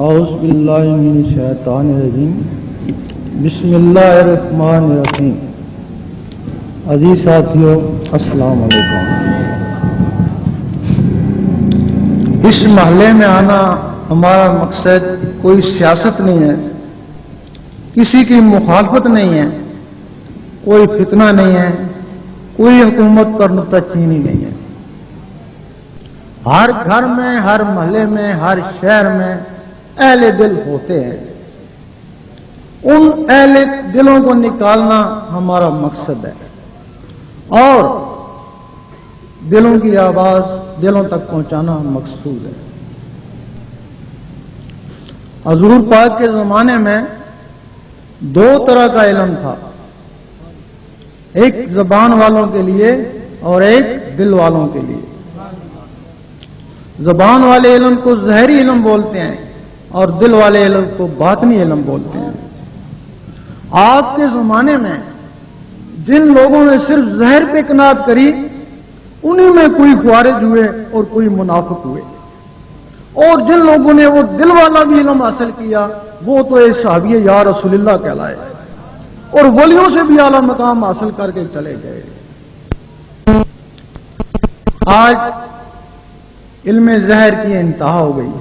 اعوذ باللہ من الشیطان الرجیم بسم اللہ الرحمن الرحیم۔ عزیز ساتھیو السلام علیکم۔ اس محلے میں آنا ہمارا مقصد کوئی سیاست نہیں ہے، کسی کی مخالفت نہیں ہے، کوئی فتنہ نہیں ہے، کوئی حکومت پر نکتہ چینی نہیں ہے۔ ہر گھر میں، ہر محلے میں، ہر شہر میں اہل دل ہوتے ہیں، ان اہل دلوں کو نکالنا ہمارا مقصد ہے اور دلوں کی آواز دلوں تک پہنچانا مقصود ہے۔ حضور پاک کے زمانے میں دو طرح کا علم تھا، ایک زبان والوں کے لیے اور ایک دل والوں کے لیے۔ زبان والے علم کو ظاہری علم بولتے ہیں اور دل والے علم کو باطنی علم بولتے ہیں۔ آپ کے زمانے میں جن لوگوں نے صرف ظاہر پہ قناعت کری، انہی میں کوئی خوارج ہوئے اور کوئی منافق ہوئے، اور جن لوگوں نے وہ دل والا بھی علم حاصل کیا وہ تو ایک صحابی یا رسول اللہ کہلائے اور ولیوں سے بھی اعلیٰ مقام حاصل کر کے چلے گئے۔ آج علم ظاہر کی انتہا ہو گئی۔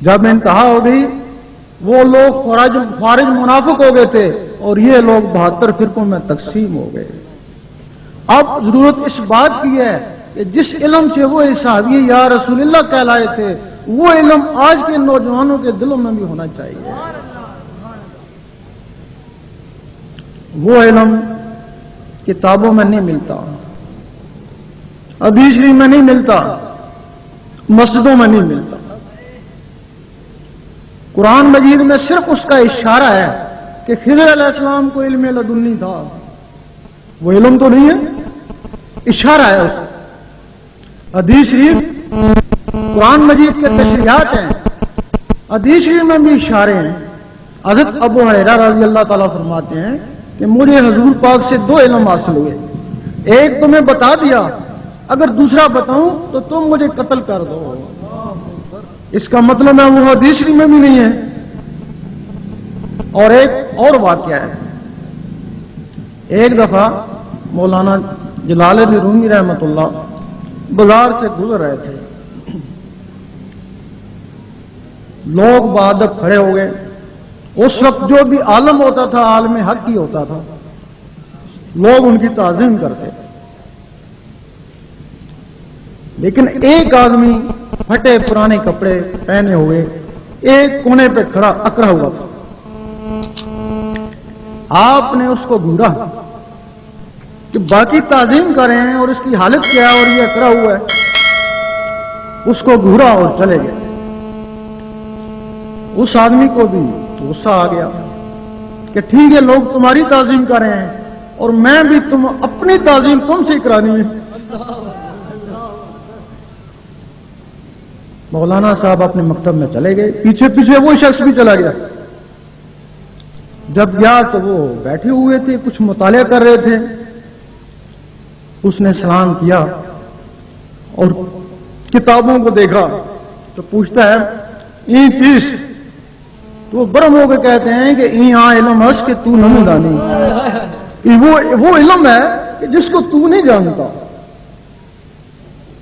جب انتہا ہو گئی وہ لوگ خارج منافق ہو گئے تھے اور یہ لوگ 72 فرقوں میں تقسیم ہو گئے۔ اب ضرورت اس بات کی ہے کہ جس علم سے وہ صحابی یا رسول اللہ کہلائے تھے وہ علم آج کے نوجوانوں کے دلوں میں بھی ہونا چاہیے۔ وہ علم کتابوں میں نہیں ملتا، حدیث شریف میں نہیں ملتا، مسجدوں میں نہیں ملتا۔ قرآن مجید میں صرف اس کا اشارہ ہے کہ خضر علیہ السلام کو علم لدنی تھا، وہ علم تو نہیں ہے، اشارہ ہے اس کا۔ حدیث شریف قرآن مجید کے تشریحات ہیں، حدیث شریف میں بھی اشارے ہیں۔ حضرت ابو ہریرہ رضی اللہ تعالیٰ فرماتے ہیں کہ مجھے حضور پاک سے دو علم حاصل ہوئے، ایک تمہیں بتا دیا، اگر دوسرا بتاؤں تو تم مجھے قتل کر دو۔ اس کا مطلب ہے وہ حدیث شریف میں بھی نہیں ہے۔ اور ایک اور واقعہ ہے، ایک دفعہ مولانا جلال الدین رومی رحمۃ اللہ بازار سے گزر رہے تھے، لوگ بعدک کھڑے ہو گئے۔ اس وقت جو بھی عالم ہوتا تھا عالم حق ہی ہوتا تھا، لوگ ان کی تعظیم کرتے تھے، لیکن ایک آدمی پھٹے پرانے کپڑے پہنے ہوئے ایک کونے پہ کھڑا اکڑا ہوا تھا۔ آپ نے اس کو گھورا کہ باقی تعظیم کر رہے ہیں اور اس کی حالت کیا ہے اور یہ اکڑا ہوا ہے، اس کو گھورا اور چلے گئے۔ اس آدمی کو بھی غصہ آ گیا کہ ٹھیک ہے لوگ تمہاری تعظیم کر رہے ہیں اور میں بھی اپنی تعظیم تم سے کرانی ہے۔ مولانا صاحب اپنے مکتب میں چلے گئے، پیچھے پیچھے وہ شخص بھی چلا گیا۔ جب گیا تو وہ بیٹھے ہوئے تھے، کچھ مطالعہ کر رہے تھے۔ اس نے سلام کیا اور کتابوں کو دیکھا تو پوچھتا ہے این چیز، تو وہ برم ہو کے کہتے ہیں کہ این آ علم اس کہ تو نہ جانی، وہ علم ہے کہ جس کو تو نہیں جانتا۔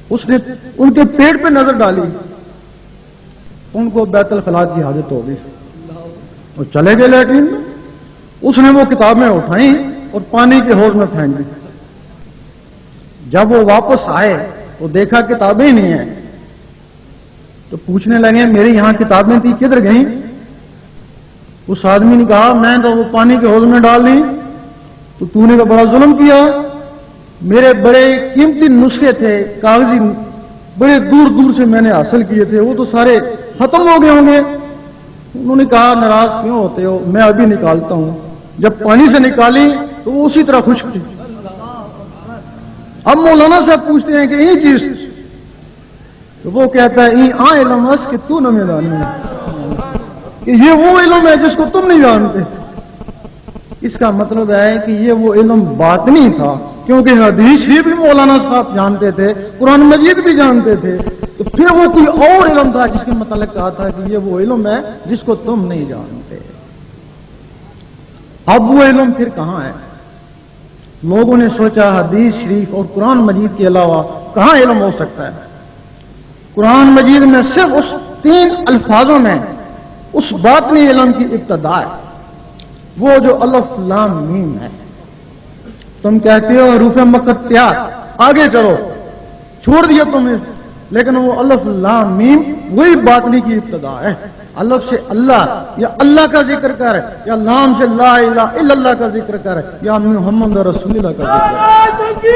اس نے ان کے پیٹ پہ نظر ڈالی، ان کو بیت الخلاء کی حاجت ہو گئی، وہ چلے گئے لیٹرین میں۔ اس نے وہ کتابیں اٹھائیں اور پانی کے حوض میں پھینک دی۔ جب وہ واپس آئے تو دیکھا کتابیں ہی نہیں ہیں، تو پوچھنے لگے میری یہاں کتابیں تھی کدھر گئیں؟ اس آدمی نے کہا میں تو وہ پانی کے حوض میں ڈال دی، تو نے تو بڑا ظلم کیا، میرے بڑے قیمتی نسخے تھے کاغذی، بڑے دور دور سے میں نے حاصل کیے تھے، وہ تو سارے ختم ہو گئے ہوں گے۔ انہوں نے کہا ناراض کیوں ہوتے ہو، میں ابھی نکالتا ہوں۔ جب پانی سے نکالی تو وہ اسی طرح خشک تھی۔ اب مولانا صاحب پوچھتے ہیں کہ یہ چیز، تو وہ کہتا ہے این آ علم اس کہ تو نہ جانی، کہ یہ وہ علم ہے جس کو تم نہیں جانتے۔ اس کا مطلب ہے کہ یہ وہ علم باطنی تھا، کیونکہ حدیث شریف بھی مولانا صاحب جانتے تھے، قرآن مجید بھی جانتے تھے، تو پھر وہ کوئی اور علم تھا جس کے متعلق کہا تھا کہ یہ وہ علم ہے جس کو تم نہیں جانتے. اب وہ علم پھر کہاں ہے؟ لوگوں نے سوچا حدیث شریف اور قرآن مجید کے علاوہ کہاں علم ہو سکتا ہے. قرآن مجید میں صرف اس 3 الفاظوں میں اس باطنی علم کی ابتدا ہے، وہ جو الف لام میم ہے. تم کہتے ہو حروف مقطعات، آگے چلو، چھوڑ دیا تم اس، لیکن وہ الف لام میم وہی باطنی کی ابتدا ہے. الف سے اللہ یا اللہ کا ذکر کر، یا لام سے لا الہ الا اللہ کا ذکر کر، یا محمد رسول اللہ کا ذکر کر.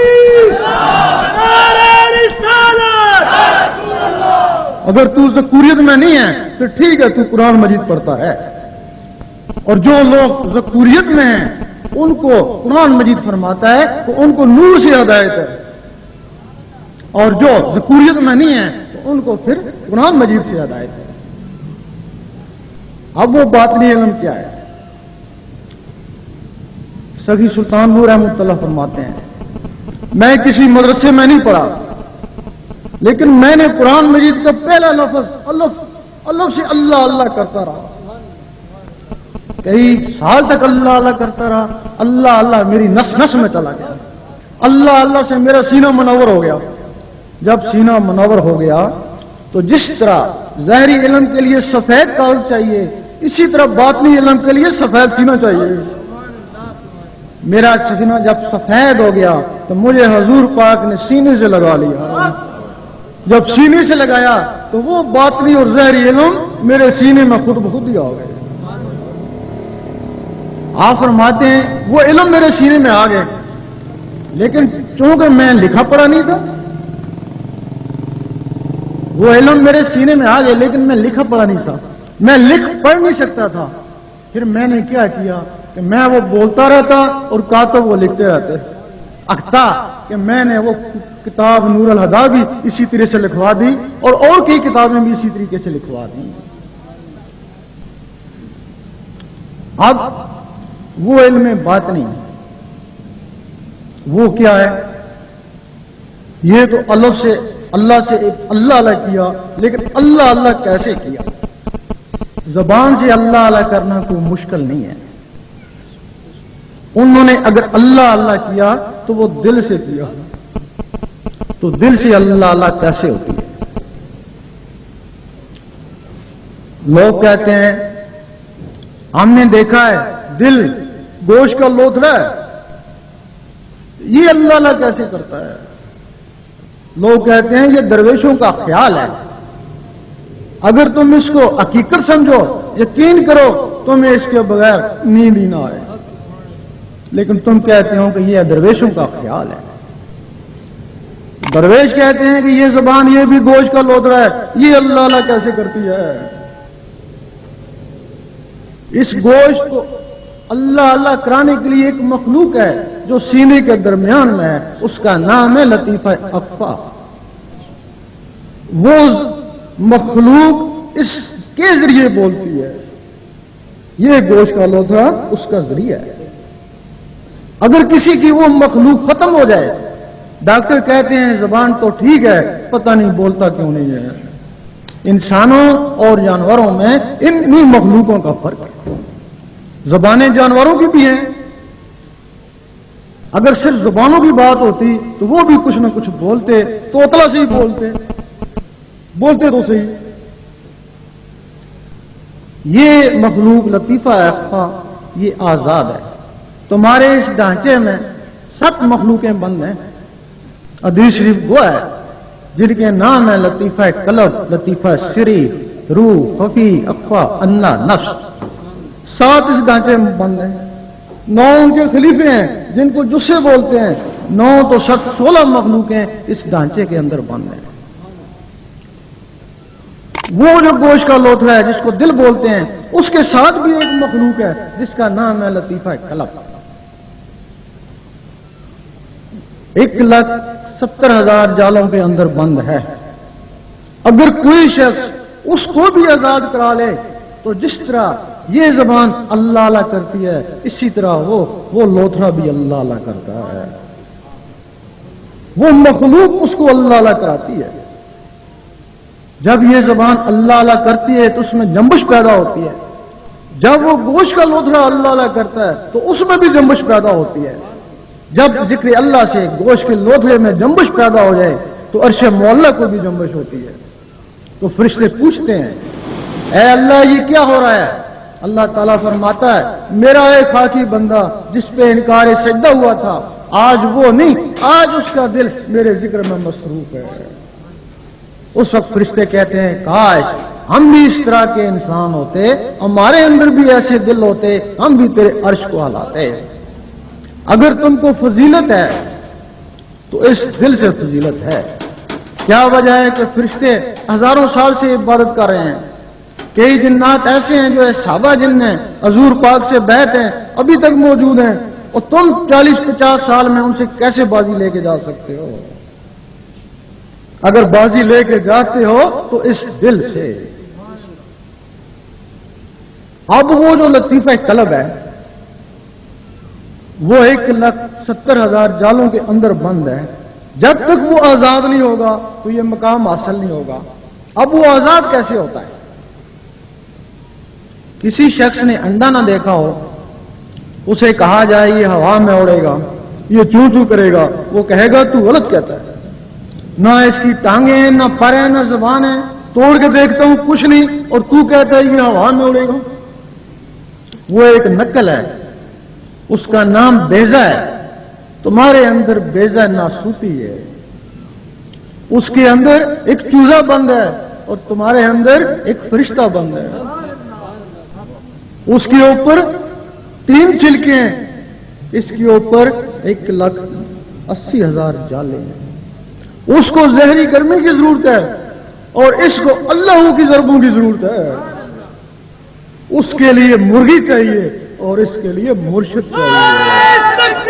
اگر تو ذکوریت میں نہیں ہے تو ٹھیک ہے، تو قرآن مجید پڑھتا ہے. اور جو لوگ ذکوریت میں ہیں ان کو قرآن مجید فرماتا ہے کہ ان کو نور سے ہدایت ہے، اور جو ذکوریت میں نہیں ہے تو ان کو پھر قرآن مجید سے ہدایت ہے. اب وہ باطنی علم کیا ہے؟ سخی سلطان پور رحمۃ اللہ فرماتے ہیں، میں کسی مدرسے میں نہیں پڑھا، لیکن میں نے قرآن مجید کا پہلا لفظ الف سے اللہ اللہ کرتا رہا، کئی سال تک اللہ اللہ کرتا رہا. اللہ اللہ میری نس نس میں چلا گیا. اللہ اللہ سے میرا سینہ منور ہو گیا. جب سینہ منور ہو گیا تو جس طرح ظاہری علم کے لیے سفید کاغذ چاہیے، اسی طرح باطنی علم کے لیے سفید سینہ چاہیے. میرا سینہ جب سفید ہو گیا تو مجھے حضور پاک نے سینے سے لگا لیا. جب سینے سے لگایا تو وہ باطنی اور ظاہری علم میرے سینے میں خود بخود ہی آ گئے. آپ فرماتے ہیں وہ علم میرے سینے میں آ گئے، لیکن چونکہ میں لکھا پڑھا نہیں تھا، وہ علم میرے سینے میں آ گئے لیکن میں لکھا پڑھا نہیں تھا، میں لکھ پڑھ نہیں سکتا تھا. پھر میں نے کیا کیا کہ میں وہ بولتا رہتا اور کاتب وہ لکھتے رہتے. اختا کہ میں نے وہ کتاب نور الہدا بھی اسی طرح سے لکھوا دی اور کئی کتابیں بھی اسی طریقے سے لکھوا دی. اب وہ علم باطنی وہ کیا ہے؟ یہ تو الف سے اللہ اللہ کیا، لیکن اللہ اللہ کیسے کیا؟ زبان سے اللہ اللہ کرنا کوئی مشکل نہیں ہے. انہوں نے اگر اللہ اللہ کیا تو وہ دل سے کیا، تو دل سے اللہ اللہ کیسے ہوتی ہے؟ لوگ کہتے ہیں ہم نے دیکھا ہے دل گوشت کا لوتھڑا ہے، یہ اللہ اللہ کیسے کرتا ہے؟ لوگ کہتے ہیں یہ درویشوں کا خیال ہے. اگر تم اس کو حقیقت سمجھو، یقین کرو، تمہیں اس کے بغیر نیند ہی نہ آئے، لیکن تم کہتے ہو کہ یہ درویشوں کا خیال ہے. درویش کہتے ہیں کہ یہ زبان یہ بھی گوشت کا لوتھڑا ہے، یہ اللہ اللہ کیسے کرتی ہے؟ اس گوشت کو اللہ اللہ کرانے کے لیے ایک مخلوق ہے جو سینے کے درمیان میں ہے، اس کا نام ہے لطیفہ اخفا. وہ مخلوق اس کے ذریعے بولتی ہے، یہ گوشت کا لوتھڑا اس کا ذریعہ ہے. اگر کسی کی وہ مخلوق ختم ہو جائے، ڈاکٹر کہتے ہیں زبان تو ٹھیک ہے، پتہ نہیں بولتا کیوں نہیں ہے. انسانوں اور جانوروں میں انہی مخلوقوں کا فرق ہے. زبانیں جانوروں کی بھی ہیں، اگر صرف زبانوں کی بات ہوتی تو وہ بھی کچھ نہ کچھ بولتے، توتلا سے ہی بولتے تو صحیح. یہ مخلوق لطیفہ اخفا یہ آزاد ہے. تمہارے اس ڈھانچے میں 7 مخلوقیں بند ہیں. حدیث شریف وہ ہے جن کے نام ہے لطیفہ قلب، لطیفہ سری، روح، خفی، اخفا، انا، نفس. 7 اس ڈھانچے میں بند ہیں. 9 ان کے خلیفے ہیں جن کو جسے بولتے ہیں. 9 تو 16 مخلوق ہیں اس ڈھانچے کے اندر بند ہیں. وہ جو گوشت کا لوتھڑا ہے جس کو دل بولتے ہیں، اس کے ساتھ بھی ایک مخلوق ہے جس کا نام ہے لطیفہ قلب. 1,70,000 جالوں کے اندر بند ہے. اگر کوئی شخص اس کو بھی آزاد کرا لے تو جس طرح یہ زبان اللہ اللہ کرتی ہے، اسی طرح وہ لوتھڑا بھی اللہ اللہ کرتا ہے. وہ مخلوق اس کو اللہ اللہ کراتی ہے. جب یہ زبان اللہ اللہ کرتی ہے تو اس میں جنبش پیدا ہوتی ہے، جب وہ گوشت کا لوتھڑا اللہ اللہ کرتا ہے تو اس میں بھی جنبش پیدا ہوتی ہے۔ جب ذکر اللہ سے گوشت کے لوتھڑے میں جنبش پیدا ہو جائے تو عرش معلہ کو بھی جنبش ہوتی ہے۔ تو فرشتے پوچھتے ہیں اے اللہ یہ کیا ہو رہا ہے؟ اللہ تعالیٰ فرماتا ہے میرا ایک خاکی بندہ جس پہ انکار سجدہ ہوا تھا آج وہ نہیں، آج اس کا دل میرے ذکر میں مصروف ہے۔ اس وقت فرشتے کہتے ہیں کاش ہم بھی اس طرح کے انسان ہوتے، ہمارے اندر بھی ایسے دل ہوتے، ہم بھی تیرے عرش کو ہلاتے۔ اگر تم کو فضیلت ہے تو اس دل سے فضیلت ہے۔ کیا وجہ ہے کہ فرشتے ہزاروں سال سے عبادت کر رہے ہیں؟ کئی جنات ایسے ہیں جو صحابہ جن ہیں، حضور پاک سے بیعت ہیں، ابھی تک موجود ہیں، اور تم 40-50 سال میں ان سے کیسے بازی لے کے جا سکتے ہو؟ اگر بازی لے کے جاتے ہو تو اس دل سے۔ اب وہ جو لطیفہ قلب ہے وہ 1,70,000 جالوں کے اندر بند ہے، جب تک وہ آزاد نہیں ہوگا تو یہ مقام حاصل نہیں ہوگا۔ اب وہ آزاد کیسے ہوتا ہے؟ کسی شخص نے انڈا نہ دیکھا ہو، اسے کہا جائے یہ ہوا میں اڑے گا، یہ چوں چوں کرے گا، وہ کہے گا تو غلط کہتا ہے، نہ اس کی ٹانگیں ہیں، نہ پر ہیں، نہ زبان ہے، توڑ کے دیکھتا ہوں کچھ نہیں، اور تو کہتا ہے یہ ہوا میں اڑے گا۔ وہ ایک نقل ہے، اس کا نام بیضا ہے۔ تمہارے اندر بیضا ناسوتی ہے، اس کے اندر ایک چوزا بند ہے اور تمہارے اندر ایک فرشتہ بند ہے۔ اس کے اوپر 3 چھلکے ہیں، اس کے اوپر 1,80,000 جالے ہیں۔ اس کو زہری گرمی کی ضرورت ہے اور اس کو اللہ کی ضربوں کی ضرورت ہے۔ اس کے لیے مرغی چاہیے اور اس کے لیے مرشد چاہیے۔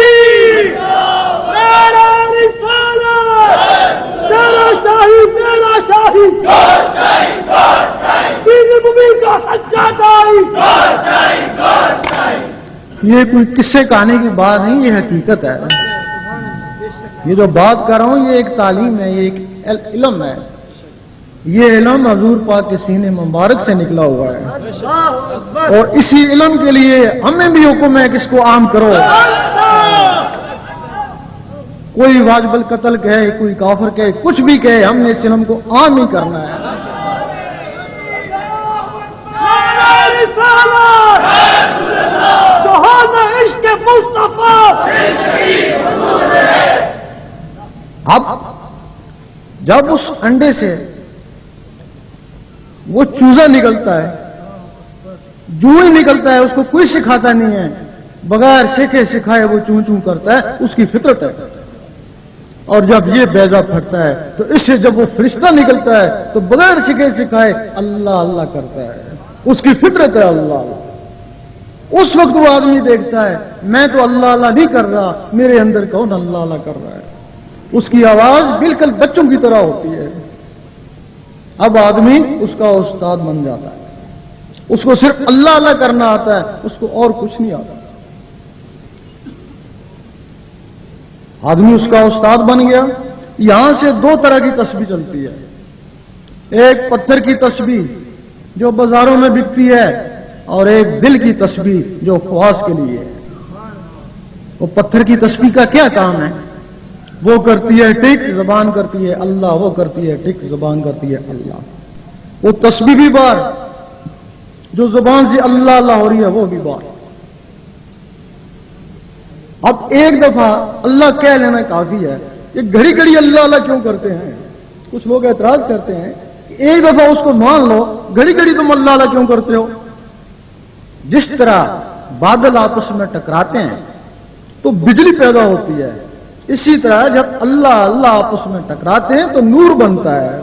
یہ کوئی قصے کہانی کی بات نہیں، یہ حقیقت ہے۔ یہ جو بات کر رہا ہوں یہ ایک تعلیم ہے، یہ ایک علم ہے۔ یہ علم حضور پاک کے سینے مبارک سے نکلا ہوا ہے، اور اسی علم کے لیے ہمیں بھی حکم ہے کہ اس کو عام کرو۔ کوئی واجب القتل کہے، کوئی کافر کہے، کچھ بھی کہے، ہم نے اس علم کو عام ہی کرنا ہے۔ اب جب اس انڈے سے وہ چوزا نکلتا ہے، جو ہی نکلتا ہے، اس کو کوئی سکھاتا نہیں ہے، بغیر سیکھے سکھائے وہ چوں چوں کرتا ہے، اس کی فطرت ہے۔ اور جب یہ بیضا پھٹتا ہے تو اس سے جب وہ فرشتہ نکلتا ہے تو بغیر سیکھے سکھائے اللہ اللہ کرتا ہے، اس کی فطرت ہے اللہ اللہ۔ اس وقت وہ آدمی دیکھتا ہے میں تو اللہ اللہ نہیں کر رہا، میرے اندر کون اللہ اللہ کر رہا ہے۔ اس کی آواز بالکل بچوں کی طرح ہوتی ہے۔ اب آدمی اس کا استاد بن جاتا ہے، اس کو صرف اللہ اللہ کرنا آتا ہے، اس کو اور کچھ نہیں آتا۔ آدمی اس کا استاد بن گیا۔ یہاں سے 2 طرح کی تسبیح چلتی ہے، ایک پتھر کی تسبیح جو بازاروں میں بکتی ہے، اور ایک دل کی تسبیح جو خواص کے لیے ہے۔ وہ پتھر کی تسبیح کا کیا کام ہے؟ وہ کرتی ہے ٹک، زبان کرتی ہے اللہ، وہ کرتی ہے ٹک، زبان کرتی ہے اللہ۔ وہ تسبیح بھی بار، جو زبان سے اللہ اللہ ہو رہی ہے وہ بھی بار۔ اب ایک دفعہ اللہ کہہ لینا کافی ہے، یہ گھڑی گھڑی اللہ اللہ کیوں کرتے ہیں؟ کچھ لوگ اعتراض کرتے ہیں کہ ایک دفعہ اس کو مان لو، گھڑی گھڑی تم اللہ اللہ کیوں کرتے ہو؟ جس طرح بادل آپس میں ٹکراتے ہیں تو بجلی پیدا ہوتی ہے، اسی طرح جب اللہ اللہ آپس میں ٹکراتے ہیں تو نور بنتا ہے۔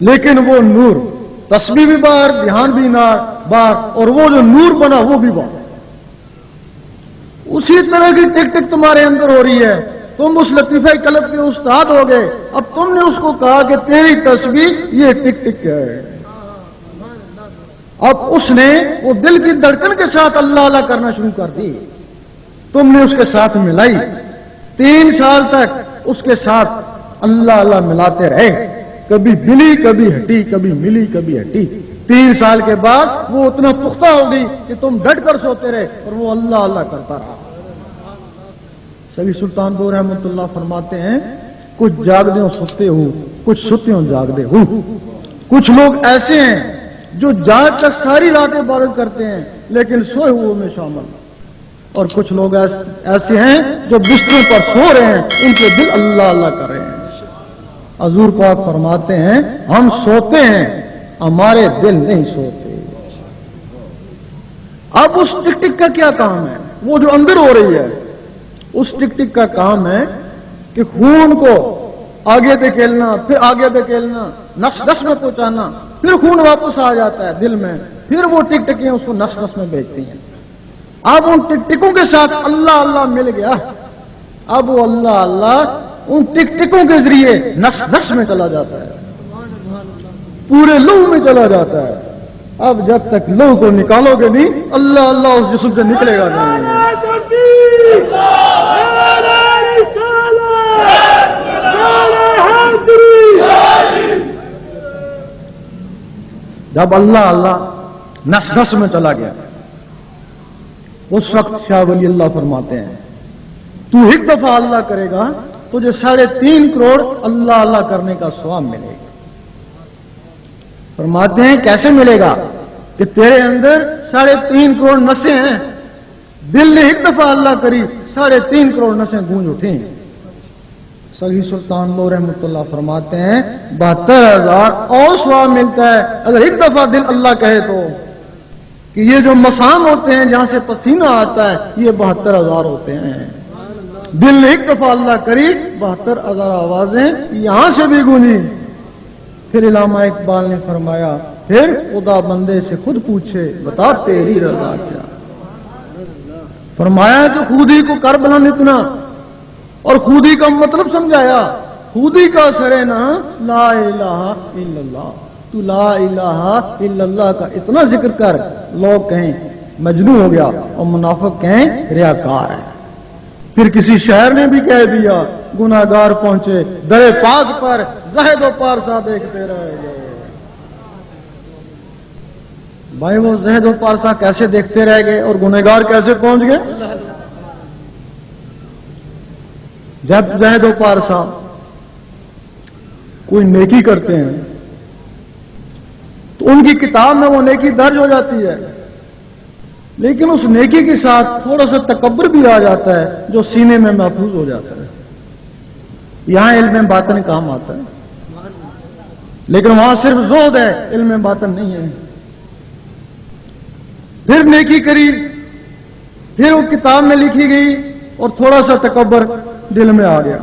لیکن وہ نور تسبیح بھی بار، دھیان بھی بار، اور وہ جو نور بنا وہ بھی بار۔ اسی طرح کی ٹک ٹک تمہارے اندر ہو رہی ہے، تم اس لطیفہ قلب کے استاد ہو گئے۔ اب تم نے اس کو کہا کہ تیری تسبیح یہ ٹک ٹک ہے۔ اب اس نے وہ دل کی دھڑکن کے ساتھ اللہ اللہ کرنا شروع کر دی، تم نے اس کے ساتھ ملائی، 3 سال تک اس کے ساتھ اللہ اللہ ملاتے رہے۔ کبھی ملی کبھی ہٹی، کبھی ملی کبھی ہٹی۔ 3 سال کے بعد وہ اتنا پختہ ہو گئی کہ تم ڈٹ کر سوتے رہے اور وہ اللہ اللہ کرتا رہا۔ سعدی سلطان بو رحمۃ اللہ فرماتے ہیں کچھ جاگدے ہو سوتے ہو، کچھ سوتے ہو جاگدے ہو۔ کچھ لوگ ایسے ہیں جو جاگ کر ساری رات عبادت کرتے ہیں لیکن سوئے ہوئے میں شامل، اور کچھ لوگ ایسے ہیں جو بستروں پر سو رہے ہیں، ان کے دل اللہ اللہ کر رہے ہیں۔ حضور پاک فرماتے ہیں ہم سوتے ہیں، ہمارے دل نہیں سوتے۔ اب اس ٹک ٹک کا کیا کام ہے؟ وہ جو اندر ہو رہی ہے، اس ٹک ٹک کا کام ہے کہ خون کو آگے دھکیلنا، پھر آگے دھکیلنا، نس نس میں پہنچانا، پھر خون واپس آ جاتا ہے دل میں، پھر وہ ٹک ٹکیں اس کو نس نس میں بھیجتی ہیں۔ اب ان ٹک ٹکوں کے ساتھ اللہ اللہ مل گیا، اب وہ اللہ اللہ ان ٹک ٹکوں کے ذریعے نس نس میں چلا جاتا ہے، پورے لوح میں چلا جاتا ہے۔ اب جب تک لوح کو نکالو گے نہیں، اللہ اللہ اس جسم سے نکلے گا نہیں۔ جب اللہ اللہ نس نس میں چلا گیا، اس وقت شاہ ولی اللہ فرماتے ہیں تو ایک دفعہ اللہ کرے گا تجھے 3.5 کروڑ اللہ اللہ کرنے کا ثواب ملے گا۔ فرماتے ہیں کیسے ملے گا؟ کہ تیرے اندر 3.5 کروڑ نسیں ہیں، دل نے ایک دفعہ اللہ کری 3.5 کروڑ نسیں گونج اٹھیں۔ سعدی سلطان بو رحمۃ اللہ فرماتے ہیں 72,000 اور ثواب ملتا ہے اگر ایک دفعہ دل اللہ کہے تو، کہ یہ جو مسام ہوتے ہیں جہاں سے پسینہ آتا ہے یہ 72,000 ہوتے ہیں۔ دل نے ایک دفعہ اللہ کری 72,000 آوازیں یہاں سے بھی گونجی۔ پھر علامہ اقبال نے فرمایا پھر خدا بندے سے خود پوچھے بتا تیری رضا کیا۔ فرمایا کہ خودی کو کر بلند اتنا، اور خودی کا مطلب سمجھایا، خودی کا سرے نا لا الہ الا اللہ، تو لا الہ الا اللہ کا اتنا ذکر کر لوگ کہیں مجنون ہو گیا اور منافق کہیں ریاکار ہے۔ پھر کسی شاعر نے بھی کہہ دیا گناہگار پہنچے در پاک پر زاہد و پارسا دیکھتے رہ گئے۔ بھائی وہ زاہد و پارسا کیسے دیکھتے رہ گئے اور گنہگار کیسے پہنچ گئے؟ جب زاہد و پارسا کوئی نیکی کرتے ہیں تو ان کی کتاب میں وہ نیکی درج ہو جاتی ہے، لیکن اس نیکی کے ساتھ تھوڑا سا تکبر بھی آ جاتا ہے جو سینے میں محفوظ ہو جاتا ہے۔ یہاں علم باطن کام آتا ہے، لیکن وہاں صرف زہد ہے، علم باطن نہیں ہے۔ پھر نیکی کری، پھر وہ کتاب میں لکھی گئی اور تھوڑا سا تکبر دل میں آ گیا،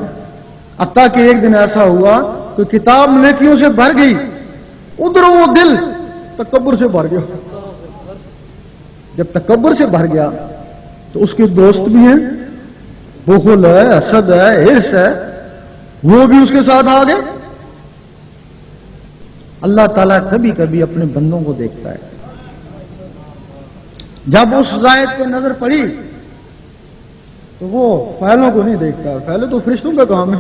حتیٰ کہ ایک دن ایسا ہوا کہ کتاب نیکیوں سے بھر گئی، ادھر وہ دل تکبر سے بھر گیا۔ جب تکبر سے بھر گیا تو اس کے دوست بھی ہیں، بخل ہے، حسد ہے، ہرس ہے، وہ بھی اس کے ساتھ آ گئے۔ اللہ تعالیٰ کبھی کبھی اپنے بندوں کو دیکھتا ہے۔ جب اس زائد پہ نظر پڑی تو وہ فعلوں کو نہیں دیکھتا، پہلے تو فرشتوں کا کام ہے۔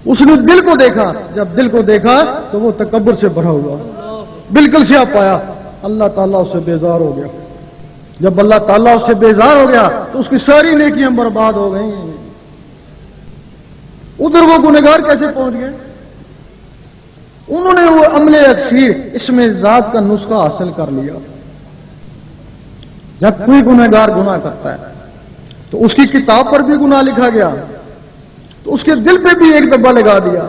اس نے دل کو دیکھا، جب دل کو دیکھا تو وہ تکبر سے بھرا ہوا، بالکل سیاہ پایا۔ اللہ تعالیٰ اس سے بیزار ہو گیا۔ جب اللہ تعالیٰ اس سے بیزار ہو گیا تو اس کی ساری نیکیاں برباد ہو گئیں۔ ادھر وہ گنہگار کیسے پہنچ گئے؟ انہوں نے وہ عمل اکثیر اسم ذات کا نسخہ حاصل کر لیا۔ جب کوئی گنہگار گناہ کرتا ہے تو اس کی کتاب پر بھی گناہ لکھا گیا تو اس کے دل پہ بھی ایک دبا لگا دیا،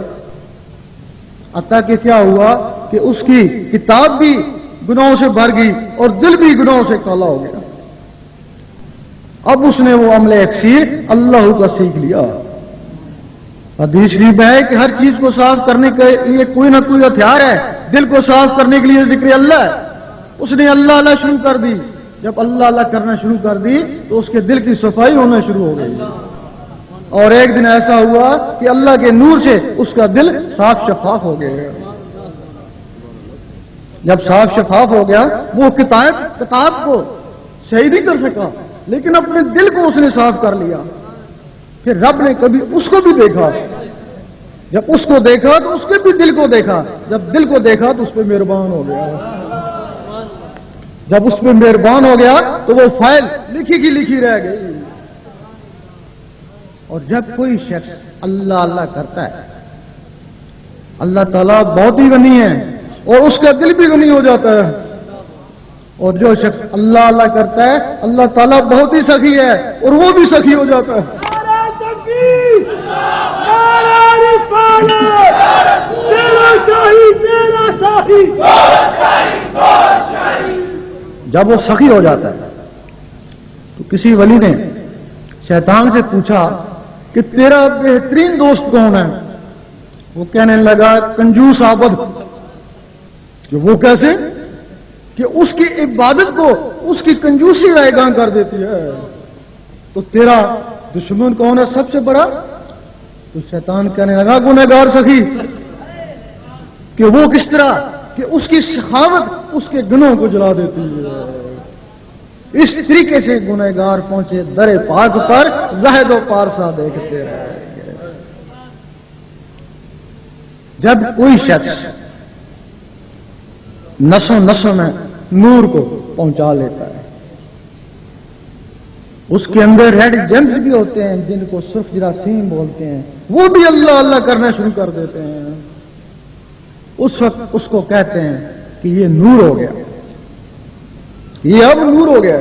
حتیٰ کہ کیا ہوا کہ اس کی کتاب بھی گناہوں سے بھر گئی اور دل بھی گناہوں سے کالا ہو گیا۔ اب اس نے وہ عمل اکثیر اللہ کا سیکھ لیا۔ حدیث شریف ہے کہ ہر چیز کو صاف کرنے کے لیے کوئی نہ کوئی ہتھیار ہے، دل کو صاف کرنے کے لیے ذکر اللہ ہے۔ اس نے اللہ اللہ شروع کر دی، جب اللہ اللہ کرنا شروع کر دی تو اس کے دل کی صفائی ہونا شروع ہو گئی، اور ایک دن ایسا ہوا کہ اللہ کے نور سے اس کا دل صاف شفاف ہو گیا۔ جب صاف شفاف ہو گیا وہ کتاب کو صحیح نہیں کر سکا، لیکن اپنے دل کو اس نے صاف کر لیا۔ پھر رب نے کبھی اس کو بھی دیکھا، جب اس کو دیکھا تو اس کے بھی دل کو دیکھا، جب دل کو دیکھا تو اس پہ مہربان ہو گیا، جب اس پہ مہربان ہو گیا تو وہ فائل لکھی کی لکھی رہ گئی۔ اور جب کوئی شخص اللہ اللہ کرتا ہے، اللہ تعالیٰ بہت ہی غنی ہے اور اس کا دل بھی غنی ہو جاتا ہے، اور جو شخص اللہ اللہ کرتا ہے اللہ تعالیٰ بہت ہی سخی ہے اور وہ بھی سخی ہو جاتا ہے۔ جب وہ سخی ہو جاتا ہے تو کسی ولی نے شیطان سے پوچھا کہ تیرا بہترین دوست کون ہے؟ وہ کہنے لگا کنجوس عابد۔ کہ وہ کیسے؟ کہ اس کی عبادت کو اس کی کنجوسی رائے گاں کر دیتی ہے۔ تو تیرا دشمن کون ہے سب سے بڑا؟ تو شیطان کہنے لگا گنہگار سخی۔ کہ وہ کس طرح؟ کہ اس کی سخاوت اس کے گناہوں کو جلا دیتی ہے۔ اس طریقے سے گنہگار پہنچے در پاک پر، زاہد و پارسا دیکھتے رہے گے۔ جب کوئی شخص نسوں نسوں میں نور کو پہنچا لیتا ہے، اس کے اندر ریڈ جیمز بھی ہوتے ہیں جن کو سرخ جراثیم بولتے ہیں، وہ بھی اللہ اللہ کرنا شروع کر دیتے ہیں۔ اس وقت اس کو کہتے ہیں کہ یہ نور ہو گیا، یہ اب نور ہو گیا۔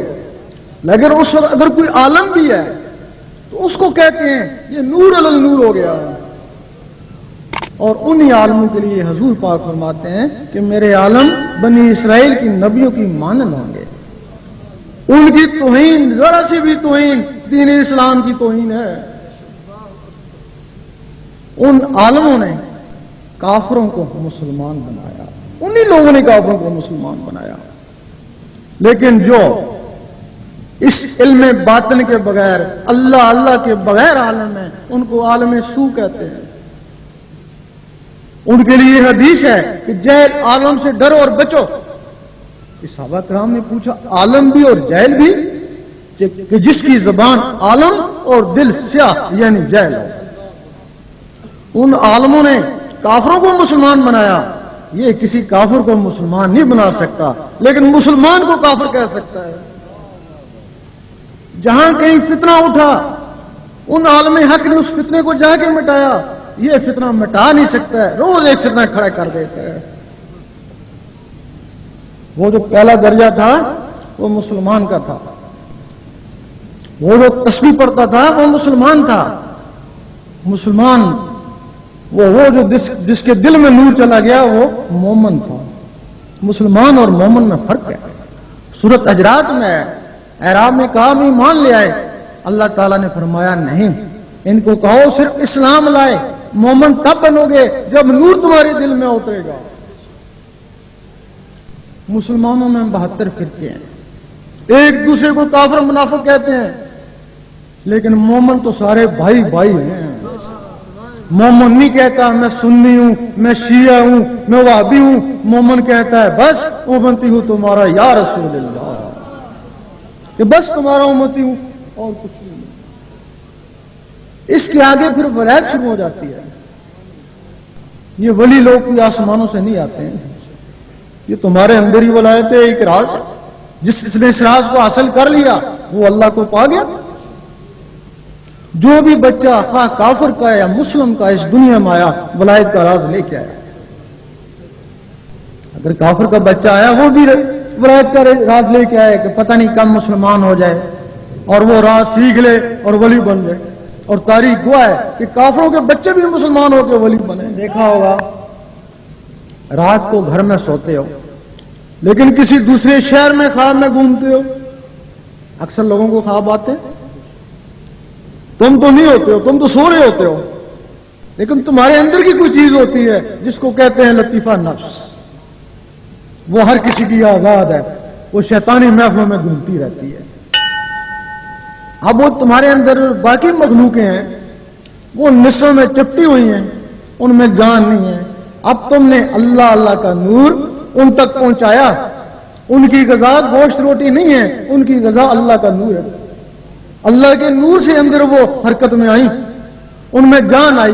لیکن اس وقت اگر کوئی عالم بھی ہے تو اس کو کہتے ہیں یہ نور علی نور ہو گیا۔ اور انہی عالموں کے لیے حضور پاک فرماتے ہیں کہ میرے عالم بنی اسرائیل کی نبیوں کی مانند ہوں گے، ان کی توہین ذرا سی بھی توہین دین اسلام کی توہین ہے۔ ان عالموں نے کافروں کو مسلمان بنایا، انہی لوگوں نے کافروں کو مسلمان بنایا۔ لیکن جو اس علم باطن کے بغیر اللہ اللہ کے بغیر عالم ہے ان کو عالم سو کہتے ہیں۔ ان کے لیے حدیث ہے کہ جہل عالم سے ڈرو اور بچو۔ صحابہ کرام نے پوچھا عالم بھی اور جہل بھی؟ کہ جس کی زبان عالم اور دل سیاہ یعنی جہل ہو۔ ان عالموں نے کافروں کو مسلمان بنایا، یہ کسی کافر کو مسلمان نہیں بنا سکتا، لیکن مسلمان کو کافر کہہ سکتا ہے۔ جہاں کہیں فتنہ اٹھا ان عالم حق نے اس فتنے کو جا کے مٹایا، یہ فتنہ مٹا نہیں سکتا ہے، روز ایک فتنہ کھڑا کر دیتا ہے۔ وہ جو پہلا درجہ تھا وہ مسلمان کا تھا، وہ جو تسبیح پڑھتا تھا وہ مسلمان تھا۔ مسلمان وہ جو جس کے دل میں نور چلا گیا وہ مومن تھا۔ مسلمان اور مومن میں فرق ہے۔ سورۃ حجرات میں اعراب میں کہا ہم ایمان لے آئے، اللہ تعالیٰ نے فرمایا نہیں، ان کو کہو صرف اسلام لائے۔ مومن تب بنو گے جب نور تمہارے دل میں اترے گا۔ مسلمانوں میں 72 فرقے ہیں، ایک دوسرے کو کافر منافق کہتے ہیں، لیکن مومن تو سارے بھائی بھائی ہیں۔ مومن نہیں کہتا میں سنی ہوں، میں شیعہ ہوں، میں وہابی ہوں۔ مومن کہتا ہے بس امتی ہوں تمہارا یا رسول اللہ، کہ بس تمہارا امتی ہوں اور کچھ نہیں۔ اس کے آگے پھر ولایت شروع ہو جاتی ہے۔ یہ ولی لوگ کوئی آسمانوں سے نہیں آتے ہیں، یہ تمہارے اندر ہی ولایت ہے، ایک راز ہے۔ جس نے اس راز کو حاصل کر لیا وہ اللہ کو پا گیا۔ جو بھی بچہ خواہ کافر کا یا مسلم کا اس دنیا میں آیا ولایت کا راز لے کے آیا۔ اگر کافر کا بچہ آیا وہ بھی ولایت کا راز لے کے آیا کہ پتہ نہیں کب مسلمان ہو جائے اور وہ راز سیکھ لے اور ولی بن جائے۔ اور تاریخ گواہ ہے کہ کافروں کے بچے بھی مسلمان ہو کے ولی بنے۔ دیکھا ہوگا رات کو گھر میں سوتے ہو لیکن کسی دوسرے شہر میں خواب میں گھومتے ہو، اکثر لوگوں کو خواب آتے ہیں، تم تو نہیں ہوتے ہو، تم تو سو رہے ہوتے ہو، لیکن تمہارے اندر کی کوئی چیز ہوتی ہے جس کو کہتے ہیں لطیفہ نفس، وہ ہر کسی کی آزاد ہے، وہ شیطانی محفلوں میں گھومتی رہتی ہے۔ اب وہ تمہارے اندر باقی مخلوقیں ہیں وہ نسوں میں چپٹی ہوئی ہیں، ان میں جان نہیں ہے۔ اب تم نے اللہ اللہ کا نور ان تک پہنچایا، ان کی غذا گوشت روٹی نہیں ہے، ان کی غذا اللہ کا نور ہے۔ اللہ کے نور سے اندر وہ حرکت میں آئی، ان میں جان آئی،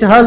40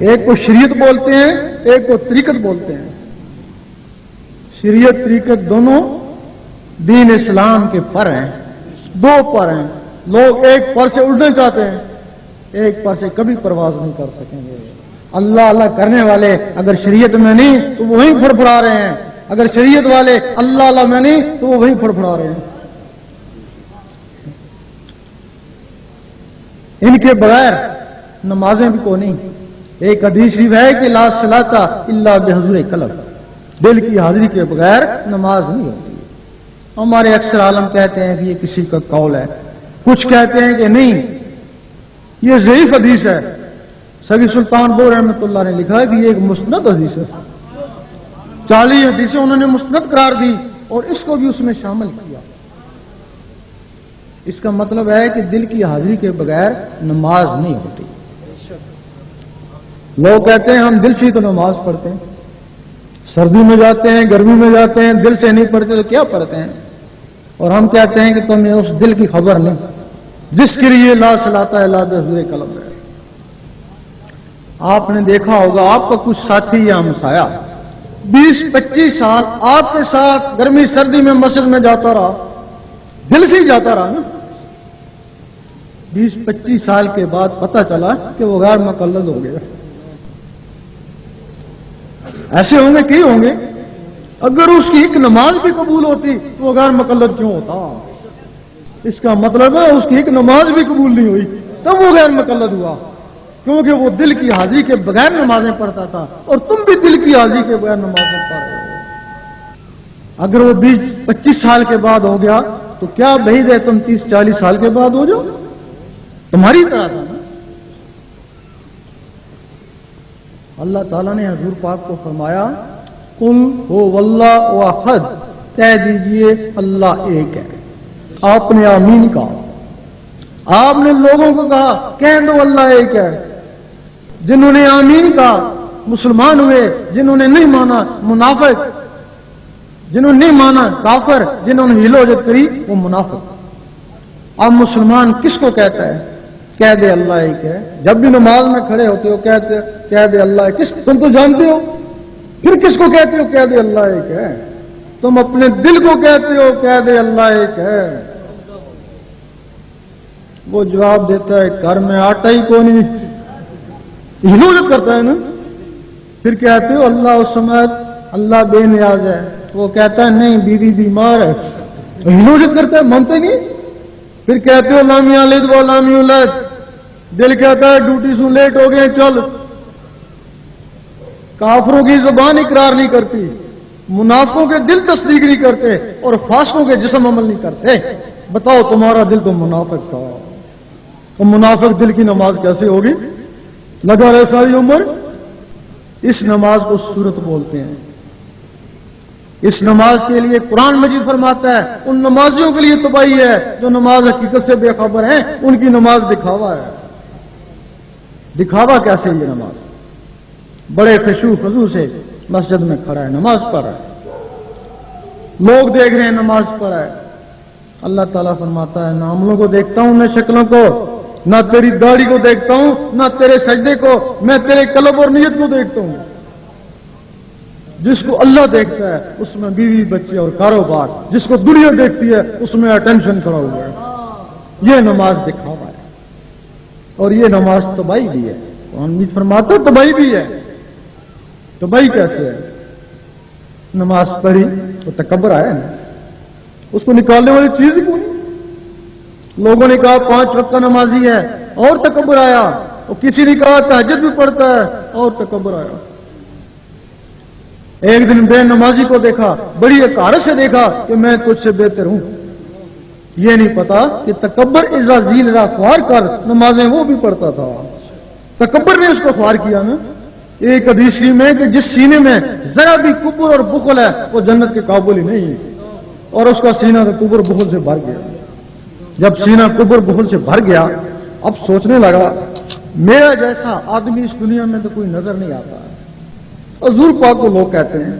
ایک کو شریعت بولتے ہیں، ایک کو طریقت بولتے ہیں۔ شریعت طریقت دونوں دین اسلام کے پر ہیں، دو پر ہیں۔ لوگ ایک پر سے اڑنا چاہتے ہیں، ایک پر سے کبھی پرواز نہیں کر سکیں گے۔ اللہ اللہ کرنے والے اگر شریعت میں نہیں تو وہ وہیں پھڑپھڑا رہے ہیں، اگر شریعت والے اللہ اللہ میں نہیں تو وہ وہیں پھڑپھڑا رہے ہیں۔ ان کے بغیر نمازیں بھی کو نہیں۔ ایک حدیث شریف ہے کہ لا صلاۃ الا بحضور قلب، دل کی حاضری کے بغیر نماز نہیں ہوتی۔ ہمارے اکثر عالم کہتے ہیں کہ یہ کسی کا قول ہے، کچھ کہتے ہیں کہ نہیں یہ ضعیف حدیث ہے۔ سبی سلطان بور رحمۃ اللہ نے لکھا ہے کہ یہ ایک مستند حدیث ہے، 40 حدیثیں انہوں نے مستند قرار دی اور اس کو بھی اس میں شامل کیا۔ اس کا مطلب ہے کہ دل کی حاضری کے بغیر نماز نہیں ہوتی۔ لوگ کہتے ہیں ہم دل سے ہی تو نماز پڑھتے ہیں، سردی میں جاتے ہیں گرمی میں جاتے ہیں، دل سے نہیں پڑھتے تو کیا پڑھتے ہیں؟ اور ہم کہتے ہیں کہ تمہیں اس دل کی خبر نہیں جس کے لیے لا صلاۃ الا بحضور قلب ہے۔ آپ نے دیکھا ہوگا آپ کا کچھ ساتھی یا ہمسایہ 20-25 سال آپ کے ساتھ گرمی سردی میں مسجد میں جاتا رہا، دل سے ہی جاتا رہا نا۔ 20-25 سال کے بعد پتہ چلا کہ وہ غیر مقلد ہو گیا۔ ایسے ہوں گے کئی ہوں گے، اگر اس کی ایک نماز بھی قبول ہوتی تو وہ غیر مقلد کیوں ہوتا؟ اس کا مطلب ہے اس کی ایک نماز بھی قبول نہیں ہوئی تب وہ غیر مقلد ہوا، کیونکہ وہ دل کی حاضری کے بغیر نمازیں پڑھتا تھا اور تم بھی دل کی حاضری کے بغیر نمازیں پڑھ رہے ہو۔ اگر وہ 20-25 سال کے بعد ہو گیا تو کیا بعید ہے تم 30-40 سال کے بعد ہو جاؤ؟ تمہاری طرح تھا نا۔ اللہ تعالیٰ نے حضور پاک کو فرمایا قل هو اللہ احد، کہہ دیجئے اللہ ایک ہے۔ آپ نے آمین کہا، آپ نے لوگوں کو کہا کہہ دو اللہ ایک ہے۔ جنہوں نے آمین کہا مسلمان ہوئے، جنہوں نے نہیں مانا منافق، جنہوں نے نہیں مانا کافر، جنہوں نے ہیل و حجت کری وہ منافق۔ اب مسلمان کس کو کہتا ہے؟ کہہ دے اللہ ایک ہے۔ جب بھی نماز میں کھڑے ہوتے ہو کہہ دے اللہ ایک، تم تو جانتے ہو، پھر کس کو کہتے ہو کہہ دے اللہ ایک ہے؟ تم اپنے دل کو کہتے ہو کہہ دے اللہ ایک ہے۔ وہ جواب دیتا ہے گھر میں آٹا ہی کو نہیں، ہلوجت کرتا ہے نا۔ پھر کہتے ہو اللہ الصمد، اللہ بے نیاز ہے، وہ کہتا ہے نہیں بیوی بیمار ہے، ہلوجت کرتا ہے، مانتے نہیں۔ پھر کہتے ہو لامی یلد و لامی یولد، دل کہتا ہے ڈیوٹی سے لیٹ ہو گئے چل۔ کافروں کی زبان اقرار نہیں کرتی، منافقوں کے دل تصدیق نہیں کرتے اور فاسقوں کے جسم عمل نہیں کرتے۔ بتاؤ تمہارا دل تو منافق تھا، تو منافق دل کی نماز کیسے ہوگی؟ لگا رہے ساری عمر۔ اس نماز کو سورت بولتے ہیں۔ اس نماز کے لیے قرآن مجید فرماتا ہے ان نمازیوں کے لیے تباہی ہے جو نماز حقیقت سے بے خبر ہیں، ان کی نماز دکھاوا ہے۔ دکھاوا کیسے؟ یہ نماز بڑے خشوع خضوع سے مسجد میں کھڑا ہے، نماز پڑھ رہا ہے، لوگ دیکھ رہے ہیں نماز پڑھ رہا ہے۔ اللہ تعالیٰ فرماتا ہے نہ عملوں کو دیکھتا ہوں نہ شکلوں کو، نہ تیری داڑھی کو دیکھتا ہوں نہ تیرے سجدے کو، میں تیرے قلب اور نیت کو دیکھتا ہوں۔ جس کو اللہ دیکھتا ہے اس میں بیوی بچے اور کاروبار، جس کو دنیا دیکھتی ہے اس میں اٹینشن کھڑا ہوا ہے۔ یہ نماز دکھاوا ہے اور یہ نماز تباہی بھی ہے۔ قرآن مجید فرماتا ہے تباہی بھی ہے۔ تباہی کیسے ہے؟ نماز پڑھی تو تکبر آیا نا، اس کو نکالنے والی چیز ہی کوئی۔ لوگوں نے کہا 5 وقت کا نمازی ہے اور تکبر آیا، اور کسی نے کہا تہجد بھی پڑھتا ہے اور تکبر آیا۔ ایک دن بے نمازی کو دیکھا، بڑی حقارت سے دیکھا کہ میں تجھ سے بہتر ہوں۔ یہ نہیں پتا کہ تکبر اذا ذیل را خوار کر، نمازیں وہ بھی پڑھتا تھا۔ تکبر نے اس کو خوار کیا نا۔ ایک حدیث میں کہ جس سینے میں ذرا بھی کبر اور بخل ہے وہ جنت کے قابل ہی نہیں ہے، اور اس کا سینہ تو کبر بخل سے بھر گیا۔ جب سینہ کبر بخل سے بھر گیا اب سوچنے لگا میرا جیسا آدمی اس دنیا میں تو کوئی نظر نہیں آتا۔ حضور پاک کو لوگ کہتے ہیں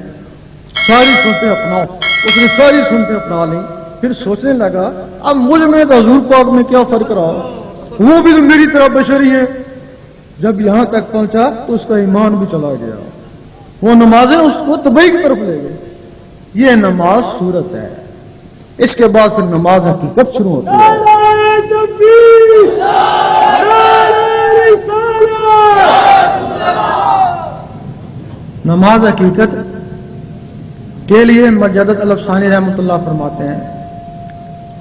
ساری سنتے اپناؤ، اس نے ساری سنتے اپنا لی۔ پھر سوچنے لگا اب مجھ میں تو حضور پاک میں کیا فرق رہا، وہ بھی تو میری طرح بشری ہے، جب یہاں تک پہنچا تو اس کا ایمان بھی چلا گیا، وہ نمازیں اس کو تباہی کی طرف لے گئے۔ یہ نماز صورت ہے، اس کے بعد پھر نماز حقیقت شروع ہوتی ہے۔ نماز حقیقت کے لیے مجدد الفسانی رحمۃ اللہ فرماتے ہیں،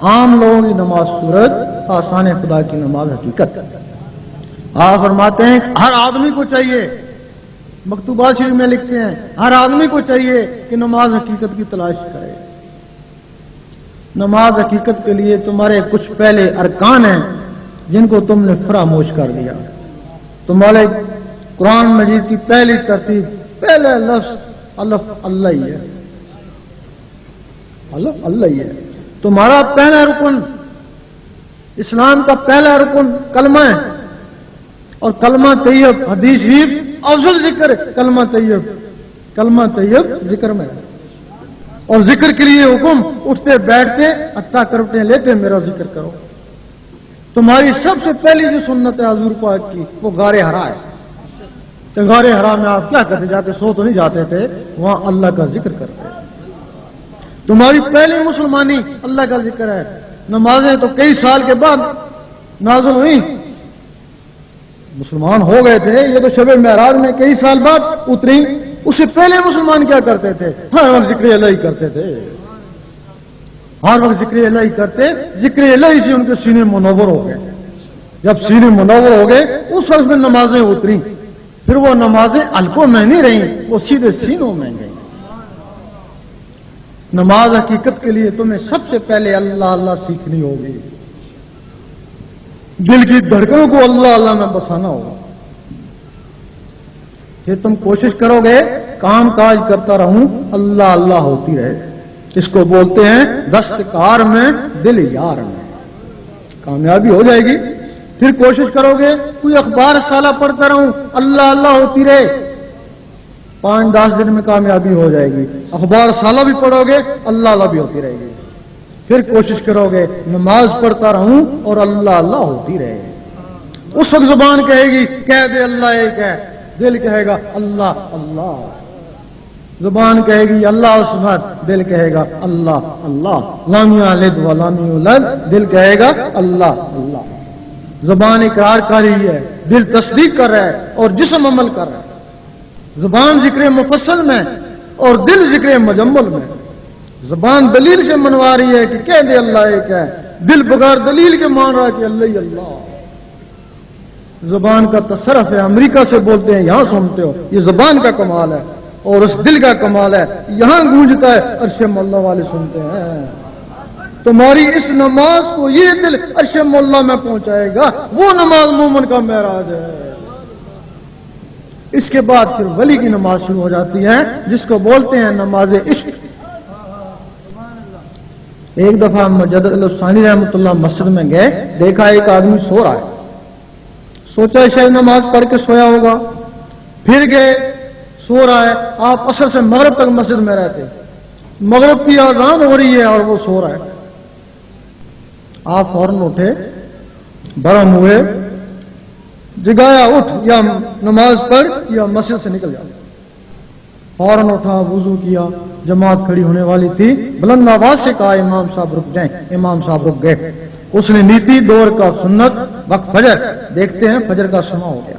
عام لوگوں کی نماز صورت، آسان خدا کی نماز حقیقت۔ آپ فرماتے ہیں ہر آدمی کو چاہیے، مکتوبات شریف میں لکھتے ہیں ہر آدمی کو چاہیے کہ نماز حقیقت کی تلاش کرے۔ نماز حقیقت کے لیے تمہارے کچھ پہلے ارکان ہیں جن کو تم نے فراموش کر دیا۔ تمہارے قرآن مجید کی پہلی ترتیب، پہلا لفظ الف اللہ ہی ہے، الف اللہ ہی ہے۔ تمہارا پہلا رکن، اسلام کا پہلا رکن کلمہ ہے، اور کلمہ طیب حدیث شریف افضل ذکر کلمہ طیب، کلمہ طیب ذکر میں ہے۔ اور ذکر کے لیے حکم، اٹھتے بیٹھتے حتیٰ کروٹیں لیتے میرا ذکر کرو۔ تمہاری سب سے پہلی جو سنت ہے حضور پاک کی، وہ غار حرا ہے۔ تو غار حرا میں آپ کیا کرتے جاتے؟ سو تو نہیں جاتے تھے، وہاں اللہ کا ذکر کرتے۔ تمہاری پہلی مسلمانی اللہ کا ذکر ہے۔ نمازیں تو کئی سال کے بعد نازل ہوئی، مسلمان ہو گئے تھے، یہ تو شب معراج میں کئی سال بعد اتری۔ اس سے پہلے مسلمان کیا کرتے تھے؟ ہر وقت ذکر الہی کرتے تھے، ہر وقت ذکر الہی کرتے، ذکر الہی سے ان کے سینے منور ہو گئے۔ جب سینے منور ہو گئے اس وقت میں نمازیں اتری، پھر وہ نمازیں حلقوں میں نہیں رہیں، وہ سیدھے سینوں میں گئیں۔ نماز حقیقت کے لیے تمہیں سب سے پہلے اللہ اللہ سیکھنی ہوگی، دل کی دھڑکنوں کو اللہ اللہ میں بسانا ہوگا۔ پھر تم کوشش کرو گے کام کاج کرتا رہوں اللہ اللہ ہوتی رہے، اس کو بولتے ہیں دستکار میں دل یار میں، کامیابی ہو جائے گی۔ پھر کوشش کرو گے کوئی اخبار سالہ پڑھتا رہوں اللہ اللہ ہوتی رہے، 5-10 دن میں کامیابی ہو جائے گی۔ اخبار سالہ بھی پڑھو گے اللہ اللہ بھی ہوتی رہے گی۔ پھر کوشش کرو گے نماز پڑھتا رہوں اور اللہ اللہ ہوتی رہے، اس وقت زبان کہے گی کہہ دے اللہ ایک ہے، دل کہے گا اللہ اللہ، زبان کہے گی اللہ عصمت، دل کہے گا اللہ اللہ، لم یلد ولم یولد، دل کہے گا اللہ اللہ۔ زبان اقرار کر رہی ہے، دل تصدیق کر رہا ہے اور جسم عمل کر رہا ہے۔ زبان ذکر مفصل میں اور دل ذکر مجمل میں۔ زبان دلیل سے منوا رہی ہے کہ کہہ دے اللہ ایک ہے، دل بغیر دلیل کے مان رہا کہ اللہ ہی اللہ۔ زبان کا تصرف ہے، امریکہ سے بولتے ہیں یہاں سنتے ہو، یہ زبان کا کمال ہے، اور اس دل کا کمال ہے، یہاں گونجتا ہے عرش مولا والے سنتے ہیں۔ تمہاری اس نماز کو یہ دل عرش مولا میں پہنچائے گا، وہ نماز مومن کا معراج ہے۔ اس کے بعد پھر ولی کی نماز شروع ہو جاتی ہے جس کو بولتے ہیں نماز عشق۔ ایک دفعہ مجدد الفسانی رحمۃ اللہ مسجد میں گئے، دیکھا ایک آدمی سو رہا ہے، سوچا شاید نماز پڑھ کے سویا ہوگا، پھر گئے سو رہا ہے۔ آپ عصر سے مغرب تک مسجد میں رہتے، مغرب کی اذان ہو رہی ہے اور وہ سو رہا ہے۔ آپ فوراً اٹھے، برہم ہوئے، جگایا اٹھ یا نماز پڑھ یا مسجد سے نکل جا۔ فوراً اٹھا، وضو کیا، جماعت کھڑی ہونے والی تھی، بلند آواز سے کہا امام صاحب رک جائیں۔ امام صاحب رک گئے۔ اس نے نیتی دور کا سنت وقت فجر، دیکھتے ہیں فجر کا سما ہو گیا۔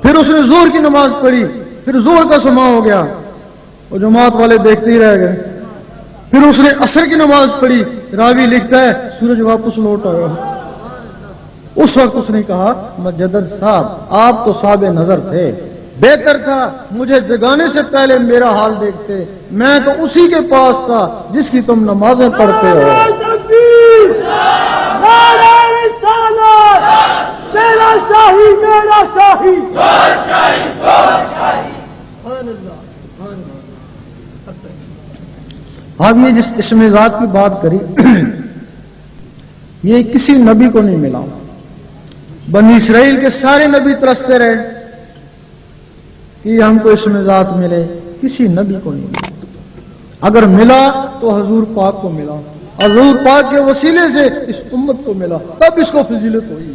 پھر اس نے زور کی نماز پڑھی، پھر زور کا سما ہو گیا، وہ جماعت والے دیکھتے ہی رہ گئے۔ پھر اس نے عصر کی نماز پڑھی، راوی لکھتا ہے سورج واپس لوٹ آیا۔ اس وقت اس نے کہا مجدد صاحب آپ تو صاحب نظر تھے، بہتر تھا مجھے جگانے سے پہلے میرا حال دیکھتے، میں تو اسی کے پاس تھا جس کی تم نمازیں پڑھتے ہو۔ اب یہ جس اسم ذات کی بات کری یہ کسی نبی کو نہیں ملا۔ بنی اسرائیل کے سارے نبی ترستے رہے کہ ہم کو اسم ذات ملے، کسی نبی کو نہیں ملا۔ اگر ملا تو حضور پاک کو ملا، حضور پاک کے وسیلے سے اس امت کو ملا، تب اس کو فضیلت ہوئی۔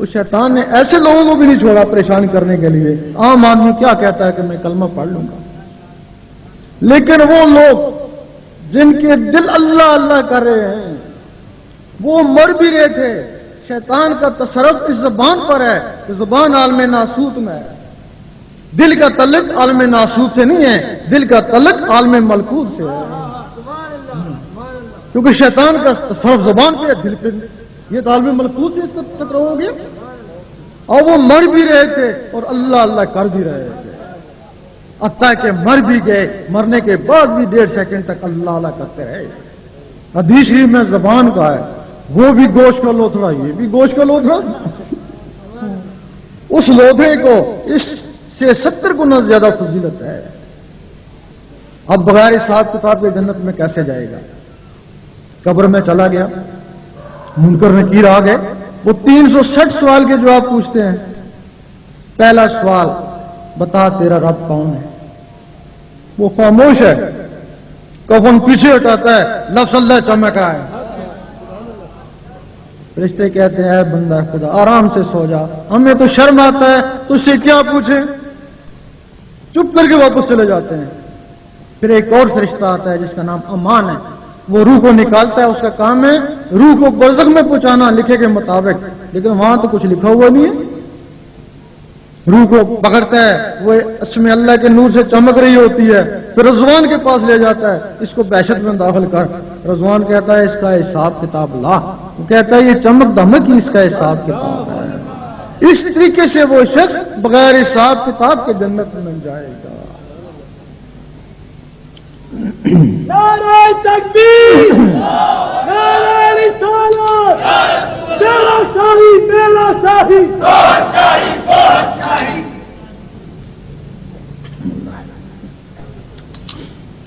اس شیطان نے ایسے لوگوں کو بھی نہیں چھوڑا پریشان کرنے کے لیے. عام آدمی کیا کہتا ہے کہ میں کلمہ پڑھ لوں گا، لیکن وہ لوگ جن کے دل اللہ اللہ کر رہے ہیں وہ مر بھی رہے تھے. شیطان کا تصرف اس زبان پر ہے کہ زبان عالم ناسوت میں ہے. دل کا تعلق عالم ناسوت سے نہیں ہے، دل کا تعلق عالم ملکوت سے ہے. کیونکہ شیطان کا تصرف زبان پہ ہے، دل پہ نہیں. یہ تو عالم ملکوت سے اس کا ٹکراؤ ہو گیا. اور وہ مر بھی رہے تھے اور اللہ اللہ کر بھی رہے تھے، حتیٰ کہ مر بھی گئے. مرنے کے بعد بھی 1.5 سیکنڈ تک اللہ اللہ کرتے رہے. حدیث شریف میں زبان کا ہے، وہ بھی گوشت کا لوتھڑا، یہ بھی گوشت کا لوتھڑا. اس لوتھڑے کو اس سے 70 گنا زیادہ فضیلت ہے. اب بغیر حساب کتاب کے جنت میں کیسے جائے گا؟ قبر میں چلا گیا، منکر نکیر آ گئے، وہ 360 سوال کے جواب پوچھتے ہیں. پہلا سوال، بتا تیرا رب کون ہے؟ وہ خاموش ہے. کفن پیچھے ہٹاتا ہے، لفظ اللہ چمک رہا ہے. فرشتے کہتے ہیں اے بندہ خدا آرام سے سو جا، ہمیں تو شرم آتا ہے تجھ سے کیا پوچھیں. چپ کر کے واپس چلے جاتے ہیں. پھر ایک اور فرشتہ آتا ہے جس کا نام امان ہے، وہ روح کو نکالتا ہے. اس کا کام ہے روح کو برزخ میں پہنچانا لکھے کے مطابق، لیکن وہاں تو کچھ لکھا ہوا نہیں ہے. روح کو پکڑتا ہے، وہ اس میں اللہ کے نور سے چمک رہی ہوتی ہے. پھر رضوان کے پاس لے جاتا ہے، اس کو بحشت میں داخل کر. رضوان کہتا ہے اس کا حساب کتاب لا. وہ کہتا ہے یہ چمک دمک ہی اس کا حساب کتاب ہے. اس طریقے سے وہ شخص بغیر حساب کتاب کے جنت میں جائے گا. نعرہ تکبیر، نعرہ رسالت، تیرا شاہی میرا شاہی،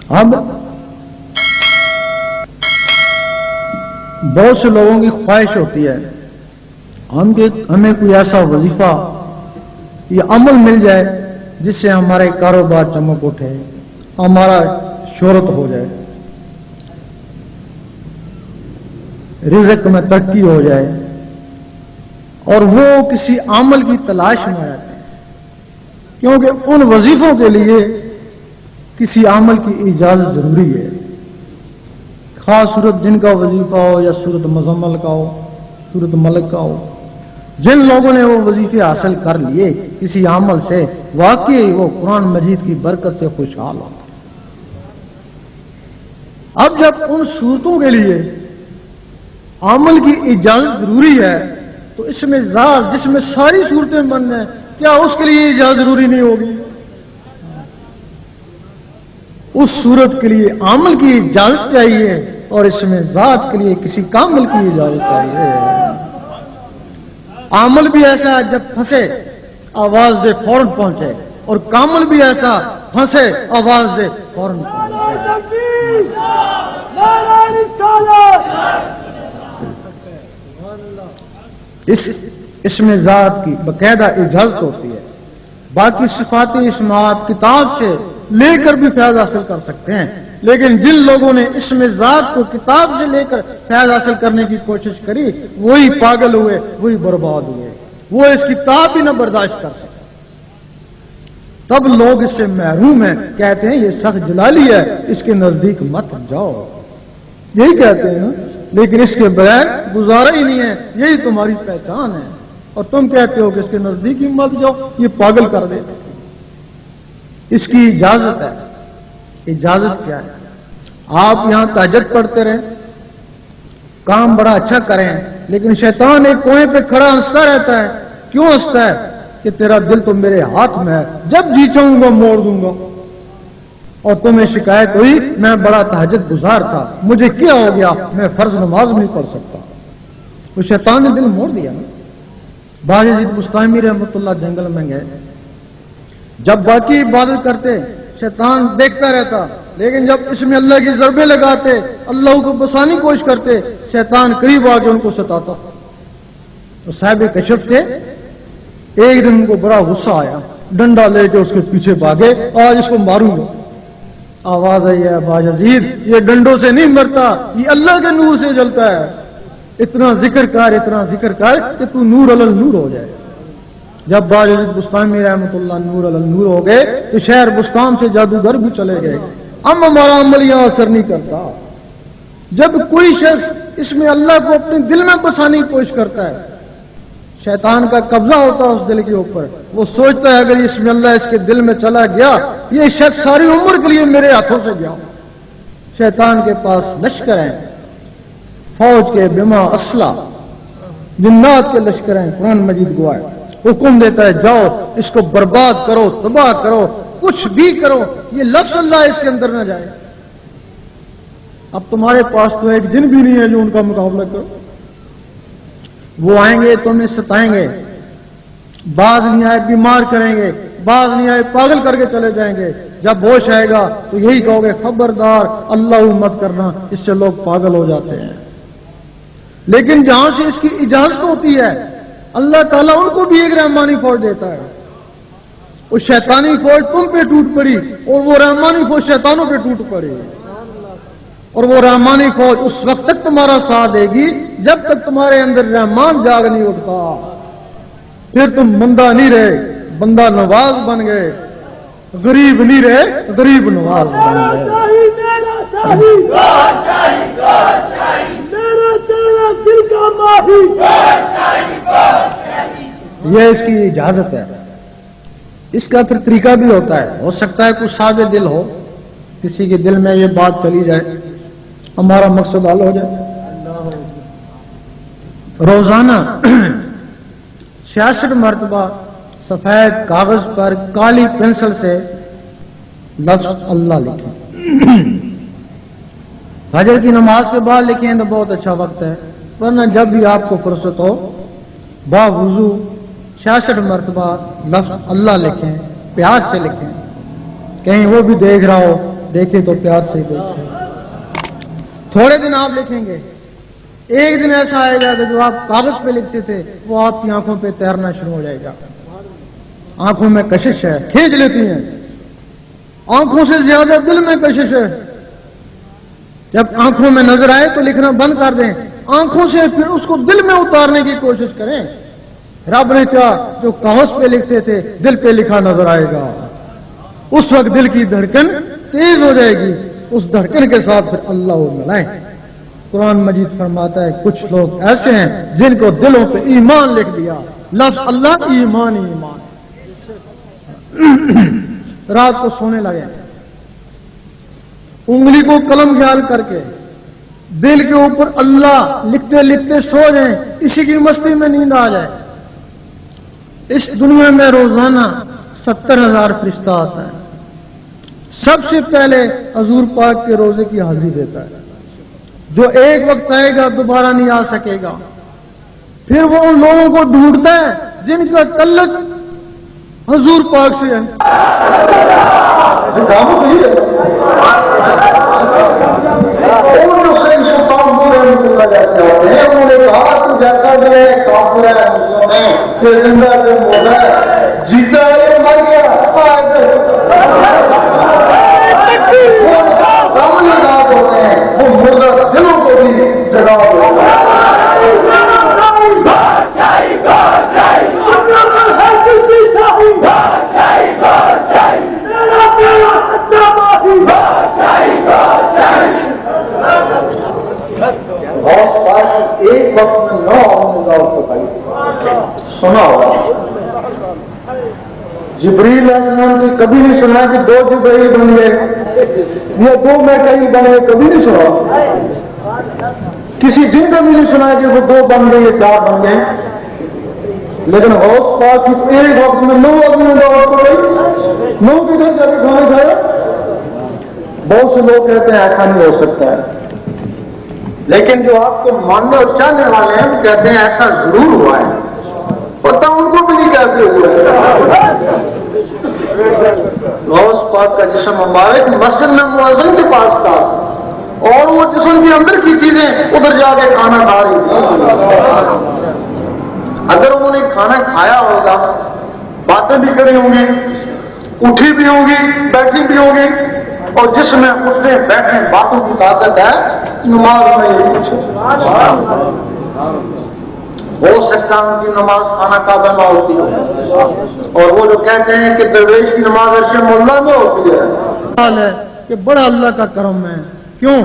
اب بہت سے لوگوں کی خواہش ہوتی ہے ہمیں کوئی ایسا وظیفہ یا عمل مل جائے جس سے ہمارے کاروبار چمک اٹھے، ہمارا شہرت ہو جائے، رزق میں ترقی ہو جائے. اور وہ کسی عمل کی تلاش میں آتے ہیں، کیونکہ ان وظیفوں کے لیے کسی عمل کی اجازت ضروری ہے. خاص صورت جن کا وظیفہ ہو یا صورت مزمل کا ہو، صورت ملک کا ہو، جن لوگوں نے وہ وظیفے حاصل کر لیے کسی عمل سے، واقعی وہ قرآن مجید کی برکت سے خوشحال ہو. اب جب ان صورتوں کے لیے عمل کی اجازت ضروری ہے تو اس میں ذات جس میں ساری صورتیں بند ہیں، کیا اس کے لیے اجازت ضروری نہیں ہوگی؟ اس صورت کے لیے عمل کی اجازت چاہیے اور اس میں ذات کے لیے کسی کامل کی اجازت چاہیے. عمل بھی ایسا ہے جب پھنسے آواز دے فوراً پہنچے، اور کامل بھی ایسا پھنسے آواز دے فوراً پہنچے. اس میں ذات کی باقاعدہ اجازت ہوتی ہے. باقی صفات اسماعت کتاب سے لے کر بھی فیض حاصل کر سکتے ہیں، لیکن جن لوگوں نے اس میں ذات کو کتاب سے لے کر فیض حاصل کرنے کی کوشش کری وہی پاگل ہوئے، وہی برباد ہوئے. وہ اس کتاب بھی نہ برداشت کر سکتے، تب لوگ اس سے محروم ہیں. کہتے ہیں یہ سخت جلالی ہے، اس کے نزدیک مت جاؤ، یہی کہتے ہیں نا، لیکن اس کے بغیر گزارا ہی نہیں ہے. یہی تمہاری پہچان ہے، اور تم کہتے ہو کہ اس کے نزدیک ہی مت جاؤ، یہ پاگل کر دے. اس کی اجازت ہے. اجازت کیا ہے؟ آپ یہاں تہجد پڑھتے رہیں، کام بڑا اچھا کریں، لیکن شیطان ایک کونے پہ کھڑا ہنستا رہتا ہے. کیوں ہنستا ہے؟ کہ تیرا دل تو میرے ہاتھ میں ہے، جب جی چاہوں گا موڑ دوں گا. اور تمہیں شکایت ہوئی میں بڑا تہجد گزار تھا، مجھے کیا ہو گیا، میں فرض نماز نہیں پڑھ سکتا. تو شیطان نے دل موڑ دیا نا. باجید مستعمی رحمۃ اللہ جنگل میں گئے، جب باقی عبادت کرتے شیطان دیکھتا رہتا، لیکن جب اس میں اللہ کی ضربیں لگاتے، اللہ کو بسانے کی کوشش کرتے، شیطان قریب آ کے ان کو ستاتا. تو صاحب کشف تھے، ایک دن ان کو بڑا غصہ آیا، ڈنڈا لے کے اس کے پیچھے بھاگے، آج اس کو ماروں گا. آواز آئی ہے باجید یہ ڈنڈوں سے نہیں مرتا، یہ اللہ کے نور سے جلتا ہے. اتنا ذکر کر کہ تو نور علی نور ہو جائے. جب باجد بستانی رحمۃ اللہ نور علی نور ہو گئے تو شہر بستان سے جادوگر بھی چلے گئے. اب ہمارا عمل یہاں اثر نہیں کرتا. جب کوئی شخص اس میں اللہ کو اپنے دل میں بسانے کی کوشش کرتا ہے، شیطان کا قبضہ ہوتا ہے اس دل کے اوپر. وہ سوچتا ہے اگر اس میں اللہ اس کے دل میں چلا گیا، یہ شخص ساری عمر کے لیے میرے ہاتھوں سے گیا. شیطان کے پاس لشکر ہیں، فوج کے بما اسلحہ، جنات کے لشکر ہیں. قرآن مجید گواہ ہے، حکم دیتا ہے جاؤ اس کو برباد کرو، تباہ کرو، کچھ بھی کرو، یہ لفظ اللہ اس کے اندر نہ جائے. اب تمہارے پاس تو ایک دن بھی نہیں ہے جو ان کا مقابلہ کرو. وہ آئیں گے تمہیں ستائیں گے، بعض نہیں آئے بیمار کریں گے، بعض نہیں آئے پاگل کر کے چلے جائیں گے. جب ہوش آئے گا تو یہی کہو گے خبردار اللہ مت کرنا، اس سے لوگ پاگل ہو جاتے ہیں. لیکن جہاں سے اس کی اجازت ہوتی ہے اللہ تعالیٰ ان کو بھی ایک رحمانی فوج دیتا ہے. وہ شیطانی فوج تم پہ ٹوٹ پڑی اور وہ رحمانی فوج شیطانوں پہ ٹوٹ پڑی. اور وہ رحمانی فوج اس وقت تک تمہارا ساتھ دے گی جب تک تمہارے اندر رحمان جاگ نہیں اٹھتا. پھر تم بندہ نہیں رہے، بندہ نواز بن گئے. غریب نہیں رہے، غریب نواز بن گئے. یہ اس کی اجازت ہے. اس کا پھر طریقہ بھی ہوتا ہے. ہو سکتا ہے کوئی صاحب دل ہو، کسی کے دل میں یہ بات چلی جائے، ہمارا مقصد حل ہو جائے. روزانہ 66 مرتبہ سفید کاغذ پر کالی پینسل سے لفظ اللہ لکھیں. فجر کی نماز کے بعد لکھیں تو بہت اچھا وقت ہے، ورنہ جب بھی آپ کو فرصت ہو با وضو 66 مرتبہ لفظ اللہ لکھیں. پیار سے لکھیں، کہیں وہ بھی دیکھ رہا ہو دیکھے تو پیار سے ہی دیکھیں. تھوڑے دن آپ لکھیں گے، ایک دن ایسا آئے گا کہ جو آپ کاغذ پہ لکھتے تھے وہ آپ کی آنکھوں پہ تیرنا شروع ہو جائے گا. آنکھوں میں کشش ہے، کھینچ لیتی ہیں. آنکھوں سے زیادہ دل میں کشش ہے. جب آنکھوں میں نظر آئے تو لکھنا بند کر دیں، آنکھوں سے پھر اس کو دل میں اتارنے کی کوشش کریں. رب نے چاہا جو کاغذ پہ لکھتے تھے دل پہ لکھا نظر آئے گا. اس وقت دل کی دھڑکن تیز ہو جائے گی، اس دھڑکن کے ساتھ پھر اللہ ملائیں. قرآن مجید فرماتا ہے کچھ لوگ ایسے ہیں جن کو دلوں پہ ایمان لکھ دیا. لفظ اللہ ایمان ہی ایمان. رات کو سونے لگے، انگلی کو قلم خیال کر کے دل کے اوپر اللہ لکھتے لکھتے سو جائیں، اسی کی مستی میں نیند آ جائے. اس دنیا میں روزانہ 70,000 فرشتہ آتا ہے. سب سے پہلے حضور پاک کے روزے کی حاضری دیتا ہے. جو ایک وقت آئے گا دوبارہ نہیں آ سکے گا. پھر وہ ان لوگوں کو ڈھونڈتا ہے جن کا تعلق حضور پاک سے ہے. جیتا ہے مر گیا ہوتے ہیں وہ مردہ دلوں کو بھی جگہ ایک وقت میں 9 سنا ہوگا. جبریل علیہ السلام نے کبھی نہیں سنا کہ 2 جبریل بن گئے یا 2 میکائیل بن گئے، کبھی نہیں سنا. کسی دن کا بھی نہیں سنا کہ وہ 2 بن گئے یا 4 بن گئے. لیکن غوث پاک کی ایک وقت میں 9 آدمی دعوت کو گئی، 9 کدھر جا کے کھانا کھایا. بہت سے لوگ کہتے ہیں ایسا نہیں ہو سکتا ہے، لیکن جو آپ کو ماننے اور چاہنے والے ہیں وہ کہتے ہیں ایسا ضرور ہوا ہے. پتہ ان کو بھی نہیں کیسے ہوا ہے. غوث پاک کا جسم مبارک مسجد میں مؤذن کے پاس تھا اور وہ جسم کے اندر کی چیزیں ادھر جا کے کھانا کھا رہی تھی. اگر انہوں نے کھانا کھایا ہوگا باتیں بھی کری ہوں گی، اٹھی بھی ہوں گی، بیٹھی بھی ہوں گی، اور جس میں اٹھنے بیٹھنے باتوں کی طاقت ہے نماز میں یہ کچھ ہو سکتا ہے ان کی نماز خانہ کعبہ میں ہوتی ہو، اور وہ جو کہتے ہیں کہ درویش کی نماز عرش مولا میں ہوتی ہے۔ حال ہے کہ بڑا اللہ کا کرم ہے، کیوں؟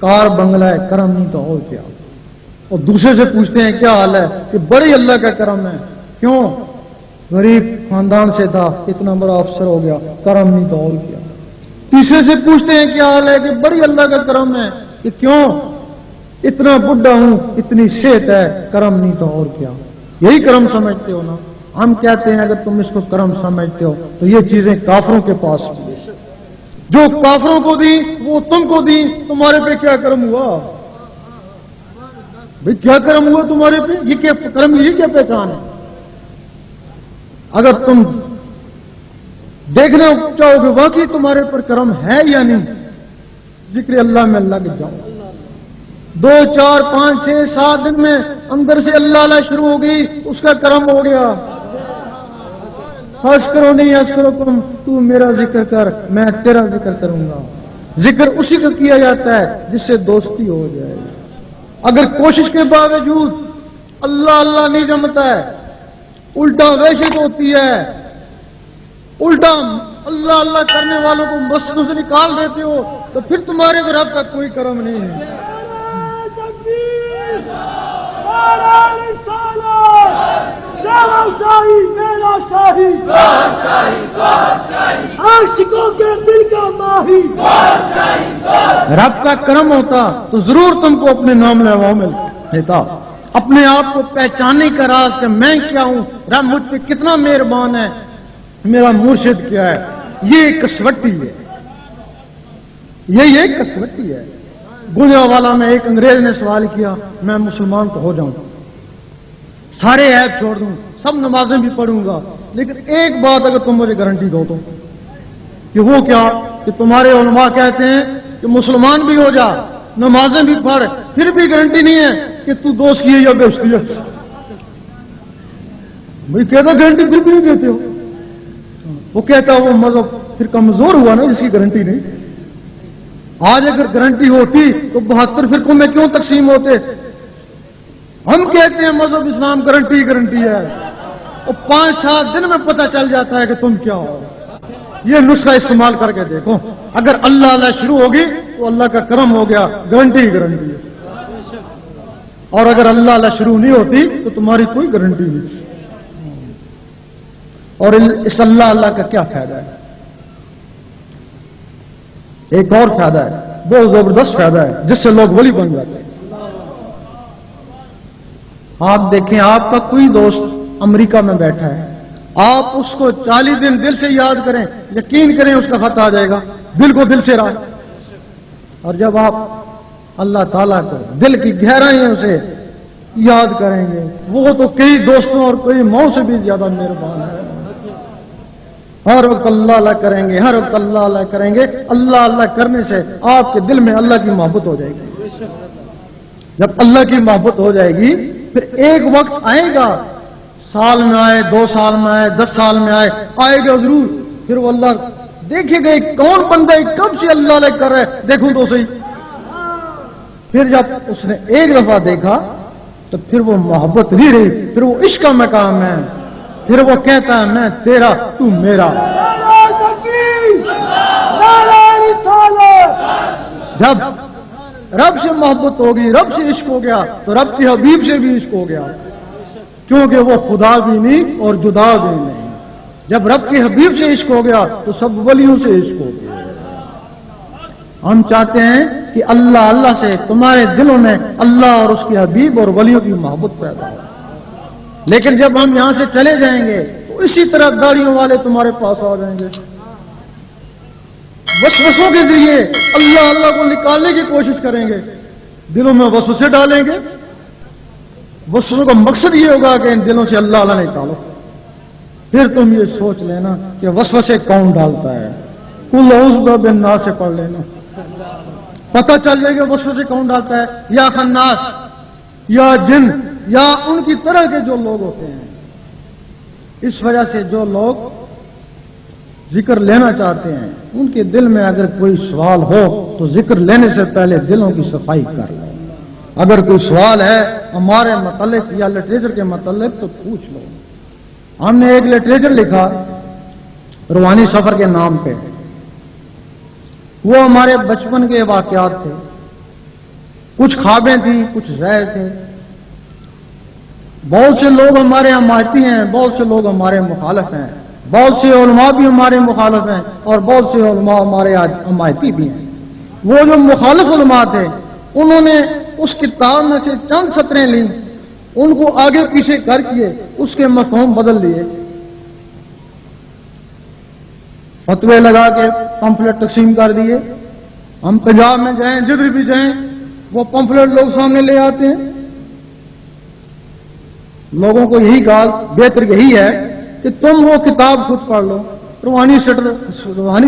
کار بنگلہ ہے، کرم نہیں تو اور کیا؟ اور دوسرے سے پوچھتے ہیں کیا حال ہے کہ بڑی اللہ کا کرم ہے، کیوں؟ غریب خاندان سے تھا، اتنا بڑا افسر ہو گیا، کرم نہیں تو اور کیا؟ تیسرے سے پوچھتے ہیں کیا حال ہے کہ بڑی اللہ کا کرم ہے، کہ کیوں؟ اتنا بڈھا ہوں، اتنی صحت ہے، کرم نہیں تو اور کیا؟ یہی کرم سمجھتے ہو نا؟ ہم کہتے ہیں اگر تم اس کو کرم سمجھتے ہو تو یہ چیزیں کافروں کے پاس بھی ہے، جو کافروں کو دی وہ تم کو دی، تمہارے پہ کیا کرم ہوا بھئی؟ کیا کرم ہوا تمہارے پہ؟ یہ کیا کرم، یہ کیا پہچان ہے؟ اگر تم دیکھنا چاہو کہ واقعی تمہارے پر کرم ہے یا نہیں، ذکر اللہ میں لگ جاؤ، 2 4 5 6 7 دن میں اندر سے اللہ اللہ شروع ہو گئی، اس کا کرم ہو گیا۔ ہنس کرو نہیں ہنس کرو تم، تو میرا ذکر کر میں تیرا ذکر کروں گا۔ ذکر اسی کا کیا جاتا ہے جس سے دوستی ہو جائے۔ اگر کوشش کے باوجود اللہ اللہ نہیں جمتا ہے، الٹا وحشت ہوتی ہے، الٹا اللہ اللہ کرنے والوں کو مسجدوں سے نکال دیتے ہو، تو پھر تمہارے رب کا کوئی کرم نہیں ہے۔ عاشقوں کے دل کا ماہی، رب کا کرم ہوتا تو ضرور تم کو اپنے نام لیواؤں میں لیتا، اپنے آپ کو پہچاننے کا راز کہ میں کیا ہوں، رب مجھ پہ کتنا مہربان ہے، میرا مرشد کیا ہے۔ یہ ایک کسوٹی ہے، یہی ایک کسوٹی ہے۔ گجرانوالہ میں ایک انگریز نے سوال کیا، میں مسلمان تو ہو جاؤں، سارے عیب چھوڑ دوں، سب نمازیں بھی پڑھوں گا، لیکن ایک بات اگر تم مجھے گارنٹی دو تو، کہ وہ کیا؟ کہ تمہارے علماء کہتے ہیں کہ مسلمان بھی ہو جا، نمازیں بھی پڑھ، پھر بھی گارنٹی نہیں ہے کہ تو دوست کی ہے یا بیشتی ہے۔ بھائی کہتا گارنٹی پھر بھی نہیں دیتے ہو۔ وہ کہتا وہ مذہب پھر کمزور ہوا نا، جس کی گارنٹی نہیں۔ آج اگر گارنٹی ہوتی تو 72 فرقوں میں کیوں تقسیم ہوتے؟ ہم کہتے ہیں مذہب اسلام گارنٹی ہے، اور 5-7 دن میں پتہ چل جاتا ہے کہ تم کیا ہو۔ یہ نسخہ استعمال کر کے دیکھو، اگر اللہ اللہ شروع ہوگی تو اللہ کا کرم ہو گیا، گارنٹی ہے۔ اور اگر اللہ اللہ شروع نہیں ہوتی تو تمہاری کوئی گارنٹی نہیں۔ اور اس اللہ اللہ کا کیا فائدہ ہے؟ ایک اور فائدہ ہے، بہت زبردست فائدہ ہے، جس سے لوگ ولی بن جاتے ہیں۔ آپ دیکھیں، آپ کا کوئی دوست امریکہ میں بیٹھا ہے، آپ اس کو 40 دن دل سے یاد کریں، یقین کریں اس کا خط آ جائے گا، دل کو دل سے رہا۔ اور جب آپ اللہ تعالیٰ کو دل کی گہرائیوں سے یاد کریں گے، وہ تو کئی دوستوں اور کئی ماؤں سے بھی زیادہ مہربان ہے۔ ہر وقت اللہ اللہ کریں گے، ہر وقت اللہ اللہ کریں گے، اللہ اللہ کرنے سے آپ کے دل میں اللہ کی محبت ہو جائے گی۔ جب اللہ کی محبت ہو جائے گی، پھر ایک وقت آئے گا، سال میں آئے، 2 سال میں آئے، 10 سال میں آئے گا ضرور، پھر وہ اللہ دیکھے گا کون بندہ کب سے اللہ اللہ کر رہا ہے، دیکھوں تو صحیح۔ پھر جب اس نے ایک دفعہ دیکھا تو پھر وہ محبت نہیں رہی، پھر وہ عشق کا مقام ہے، پھر وہ کہتا ہے میں تیرا تو میرا۔ جب رب سے محبت ہوگی، رب سے عشق ہو گیا، تو رب کے حبیب سے بھی عشق ہو گیا، کیونکہ وہ خدا بھی نہیں اور جدا بھی نہیں۔ جب رب کے حبیب سے عشق ہو گیا تو سب ولیوں سے عشق ہو گیا۔ ہم چاہتے ہیں کہ اللہ اللہ سے تمہارے دلوں میں اللہ اور اس کے حبیب اور ولیوں کی محبت پیدا ہو، لیکن جب ہم یہاں سے چلے جائیں گے تو اسی طرح داڑیوں والے تمہارے پاس آ جائیں گے، وسوسوں کے ذریعے اللہ اللہ کو نکالنے کی کوشش کریں گے، دلوں میں وسوسے ڈالیں گے۔ وسوسوں کا مقصد یہ ہوگا کہ ان دلوں سے اللہ اللہ نکالو۔ پھر تم یہ سوچ لینا کہ وسوسے کون ڈالتا ہے، قل اعوذ برب الناس سے پڑھ لینا، پتہ چل جائے گا وسوسے کون ڈالتا ہے، یا خناس یا جن یا ان کی طرح کے جو لوگ ہوتے ہیں۔ اس وجہ سے جو لوگ ذکر لینا چاہتے ہیں ان کے دل میں اگر کوئی سوال ہو تو ذکر لینے سے پہلے دلوں کی صفائی کر لو، اگر کوئی سوال ہے ہمارے متعلق یا لٹریچر کے متعلق تو پوچھ لو. ہم نے ایک لٹریچر لکھا روحانی سفر کے نام پہ. وہ ہمارے بچپن کے واقعات تھے. کچھ خوابیں تھیں، کچھ ظاہر تھے. بہت سے لوگ ہمارے حمایتی ہیں، بہت سے لوگ ہمارے مخالف ہیں. بہت سے علماء بھی ہمارے مخالف ہیں اور بہت سے علماء ہمارے حمایتی بھی ہیں. وہ جو مخالف علماء تھے انہوں نے اس کتاب میں سے چند سطریں لیں، ان کو آگے پیچھے کر کے اس کے مفہوم بدل دیے، فتوے لگا کے پمفلٹ تقسیم کر دیے. ہم پنجاب میں جائیں، جدھر بھی جائیں، وہ پمفلٹ لوگ سامنے لے آتے ہیں. لوگوں کو یہی کہا بہتر یہی ہے کہ تم وہ کتاب خود پڑھ لو. روحانی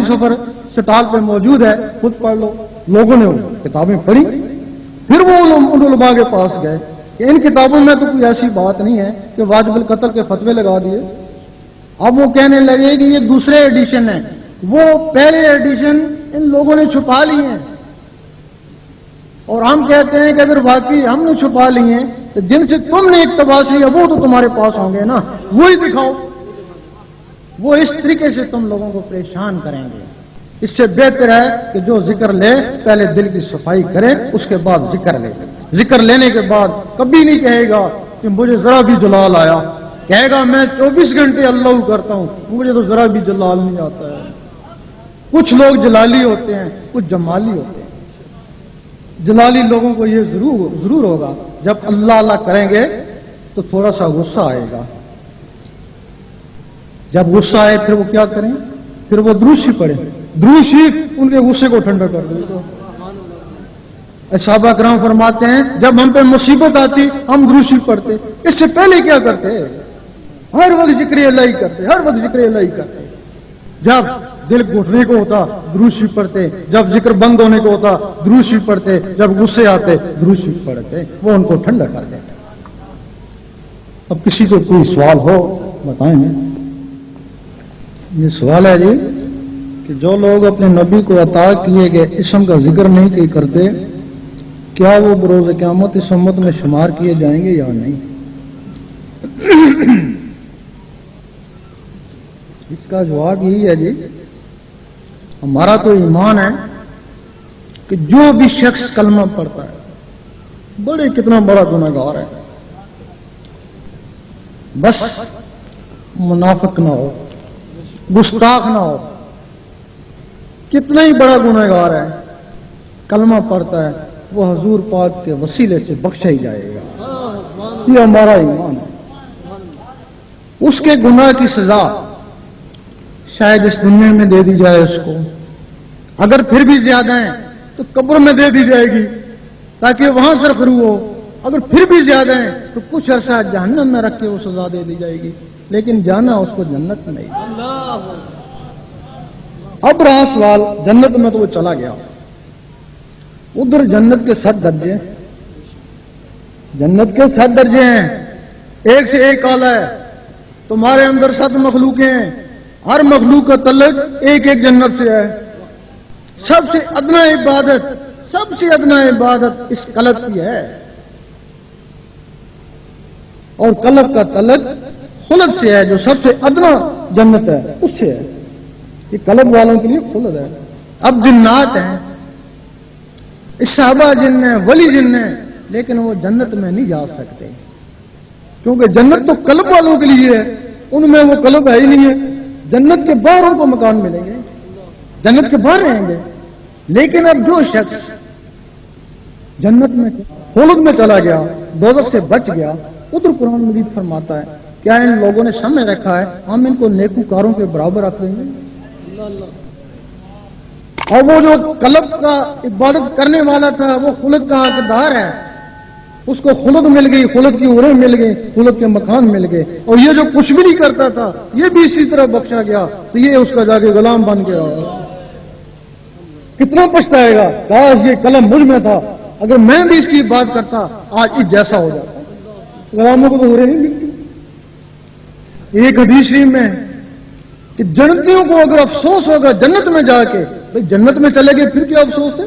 سفر سٹال پہ موجود ہے، خود پڑھ لو. لوگوں نے کتابیں پڑھی، پھر وہ ان علماء کے پاس گئے کہ ان کتابوں میں تو کوئی ایسی بات نہیں ہے کہ واجب القتل کے فتوے لگا دیے. اب وہ کہنے لگے کہ یہ دوسرے ایڈیشن ہیں، وہ پہلے ایڈیشن ان لوگوں نے چھپا لیے ہیں. اور ہم کہتے ہیں کہ اگر واقعی ہم نے چھپا لیے ہیں تو جن سے تم نے اقتباس لیا وہ تو تمہارے پاس ہوں گے نا، وہی دکھاؤ. وہ اس طریقے سے تم لوگوں کو پریشان کریں گے. اس سے بہتر ہے کہ جو ذکر لے پہلے دل کی صفائی کرے، اس کے بعد ذکر لے. ذکر لینے کے بعد کبھی نہیں کہے گا کہ مجھے ذرا بھی جلال آیا. کہے گا میں 24 گھنٹے اللہ کرتا ہوں، مجھے تو ذرا بھی جلال نہیں آتا ہے. کچھ لوگ جلالی ہوتے ہیں، کچھ جمالی ہوتے ہیں. جلالی لوگوں کو یہ ضرور ہوگا جب اللہ کریں گے تو تھوڑا سا غصہ آئے گا. جب غصہ آئے پھر وہ کیا کریں؟ پھر وہ درود شریف پڑھیں. درود شریف ان کے غصے کو ٹھنڈا کر دے. صحابہ کرام فرماتے ہیں جب ہم پہ مصیبت آتی ہم درود شریف پڑھتے. اس سے پہلے کیا کرتے؟ ہر وقت ذکر الہی کرتے، ہر وقت ذکر الہی کرتے. جب دل گھٹنے کو ہوتا درود شریف پڑھتے، جب ذکر بند ہونے کو ہوتا درود شریف پڑھتے، جب غصے آتے درود شریف پڑھتے. وہ ان کو ٹھنڈا کر دیتے. اب کسی کو کوئی سوال ہو بتائیں. یہ سوال ہے جی کہ جو لوگ اپنے نبی کو عطا کیے گئے اسم کا ذکر نہیں کرتے، کیا وہ بروز قیامت اس امت میں شمار کیے جائیں گے یا نہیں؟ اس کا جواب یہی ہے جی، ہمارا تو ایمان ہے کہ جو بھی شخص کلمہ پڑھتا ہے بڑے کتنا بڑا گنہگار ہے، بس منافق نہ ہو، گستاخ نہ ہو. کتنا ہی بڑا گنہگار ہے، کلمہ پڑھتا ہے، وہ حضور پاک کے وسیلے سے بخشا ہی جائے گا. یہ ہمارا ایمان ہے. اس کے گناہ کی سزا شاید اس دنیا میں دے دی جائے اس کو، اگر پھر بھی زیادہ ہیں تو قبر میں دے دی جائے گی تاکہ وہاں سرخرو ہو. اگر پھر بھی زیادہ ہیں تو کچھ عرصہ جہنم میں رکھ کے وہ سزا دے دی جائے گی، لیکن جانا اس کو جنت میں. اب رہا سوال جنت میں، تو وہ چلا گیا. ادھر جنت کے 7 درجے، جنت کے 7 درجے ہیں، ایک سے ایک اعلیٰ ہے. تمہارے اندر 7 مخلوقیں ہیں، ہر مخلوق کا تعلق ایک ایک جنت سے ہے. سب سے ادنا عبادت، سب سے ادنا عبادت اس قلب کی ہے، اور قلب کا تعلق خلد سے ہے جو سب سے ادنا جنت ہے اس سے ہے. یہ قلب والوں کے لیے خلد ہے. اب جنات ہیں، صحابہ جن ہیں، ولی جن ہیں، لیکن وہ جنت میں نہیں جا سکتے کیونکہ جنت تو قلب والوں کے لیے ہے، ان میں وہ قلب ہے ہی نہیں ہے. جنت کے باہر ان کو مکان ملیں گے، جنت کے باہر رہیں گے. لیکن اب جو شخص جنت میں خلد میں چلا گیا، دوزخ سے بچ گیا، ادھر قرآن مجید فرماتا ہے کیا ان لوگوں نے سامنے رکھا ہے ہم ان کو نیکوکاروں کے برابر رکھ دیں گے. اور وہ جو قلب کا عبادت کرنے والا تھا وہ خلد کا حقدار ہے، اس کو خلد مل گئی، خلد کی عمریں مل گئی، خلد کے مکان مل گئے. اور یہ جو کچھ بھی نہیں کرتا تھا یہ بھی اسی طرح بخشا گیا، تو یہ اس کا جا کے غلام بن گیا. کتنا پچھتائے گا، کاش یہ قلم مجھ میں تھا، اگر میں بھی اس کی بات کرتا آج اس جیسا ہو جاتا. غلاموں کو تو عمریں نہیں ملتی. ایک حدیث شریف میں کہ جنتیوں کو اگر افسوس ہوگا جنت میں جا کے، بھئی جنت میں چلے گئے پھر کیا افسوس ہے؟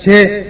6,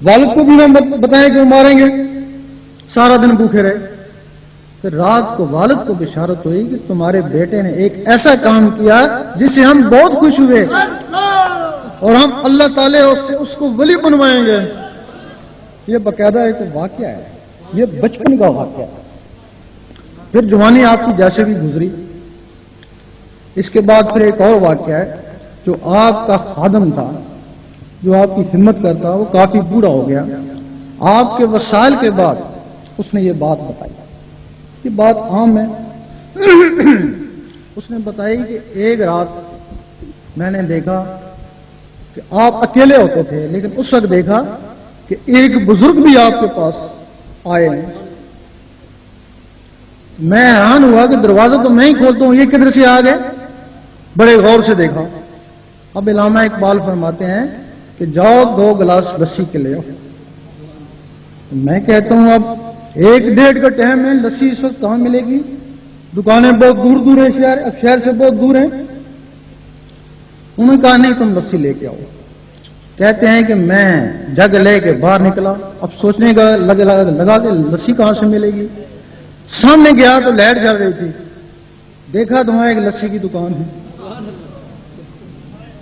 والد کو بھی نہ بتائیں کہ وہ ماریں گے، سارا دن بھوکے رہے۔ پھر رات کو والد کو بشارت ہوئی کہ تمہارے بیٹے نے ایک ایسا کام کیا جس سے ہم بہت خوش ہوئے اور ہم اللہ تعالیٰ اس کو ولی بنوائیں گے۔ یہ باقاعدہ ایک واقعہ ہے، یہ بچپن کا واقعہ ہے۔ پھر جوانی آپ کی جیسے بھی گزری، اس کے بعد پھر ایک اور واقعہ ہے، جو آپ کا خادم تھا، جو آپ کی خدمت کرتا، وہ کافی بوڑھا ہو گیا۔ آپ کے وسائل کے بعد اس نے یہ بات بتائی، یہ بات عام ہے۔ اس نے بتائی کہ ایک رات میں نے دیکھا کہ آپ اکیلے ہوتے تھے، لیکن اس وقت دیکھا کہ ایک بزرگ بھی آپ کے پاس آئے ہیں۔ میں حیران ہوا کہ دروازہ تو میں ہی کھولتا ہوں، یہ کدھر سے آ گئے؟ بڑے غور سے دیکھا۔ اب علامہ اقبال فرماتے ہیں کہ جاؤ 2 گلاس لسی کے لے آؤ۔ میں کہتا ہوں اب 1-1.5 کا ٹائم ہے، لسی اس وقت کہاں ملے گی؟ دکانیں بہت دور دور ہیں، شہر سے بہت دور ہیں۔ انہوں نے کہا نہیں، تم لسی لے کے آؤ۔ کہتے ہیں کہ میں جگ لے کے باہر نکلا، اب سوچنے کا لگا کہ لسی کہاں سے ملے گی۔ سامنے گیا تو لائٹ جل رہی تھی، دیکھا تو وہاں ایک لسی کی دکان ہے۔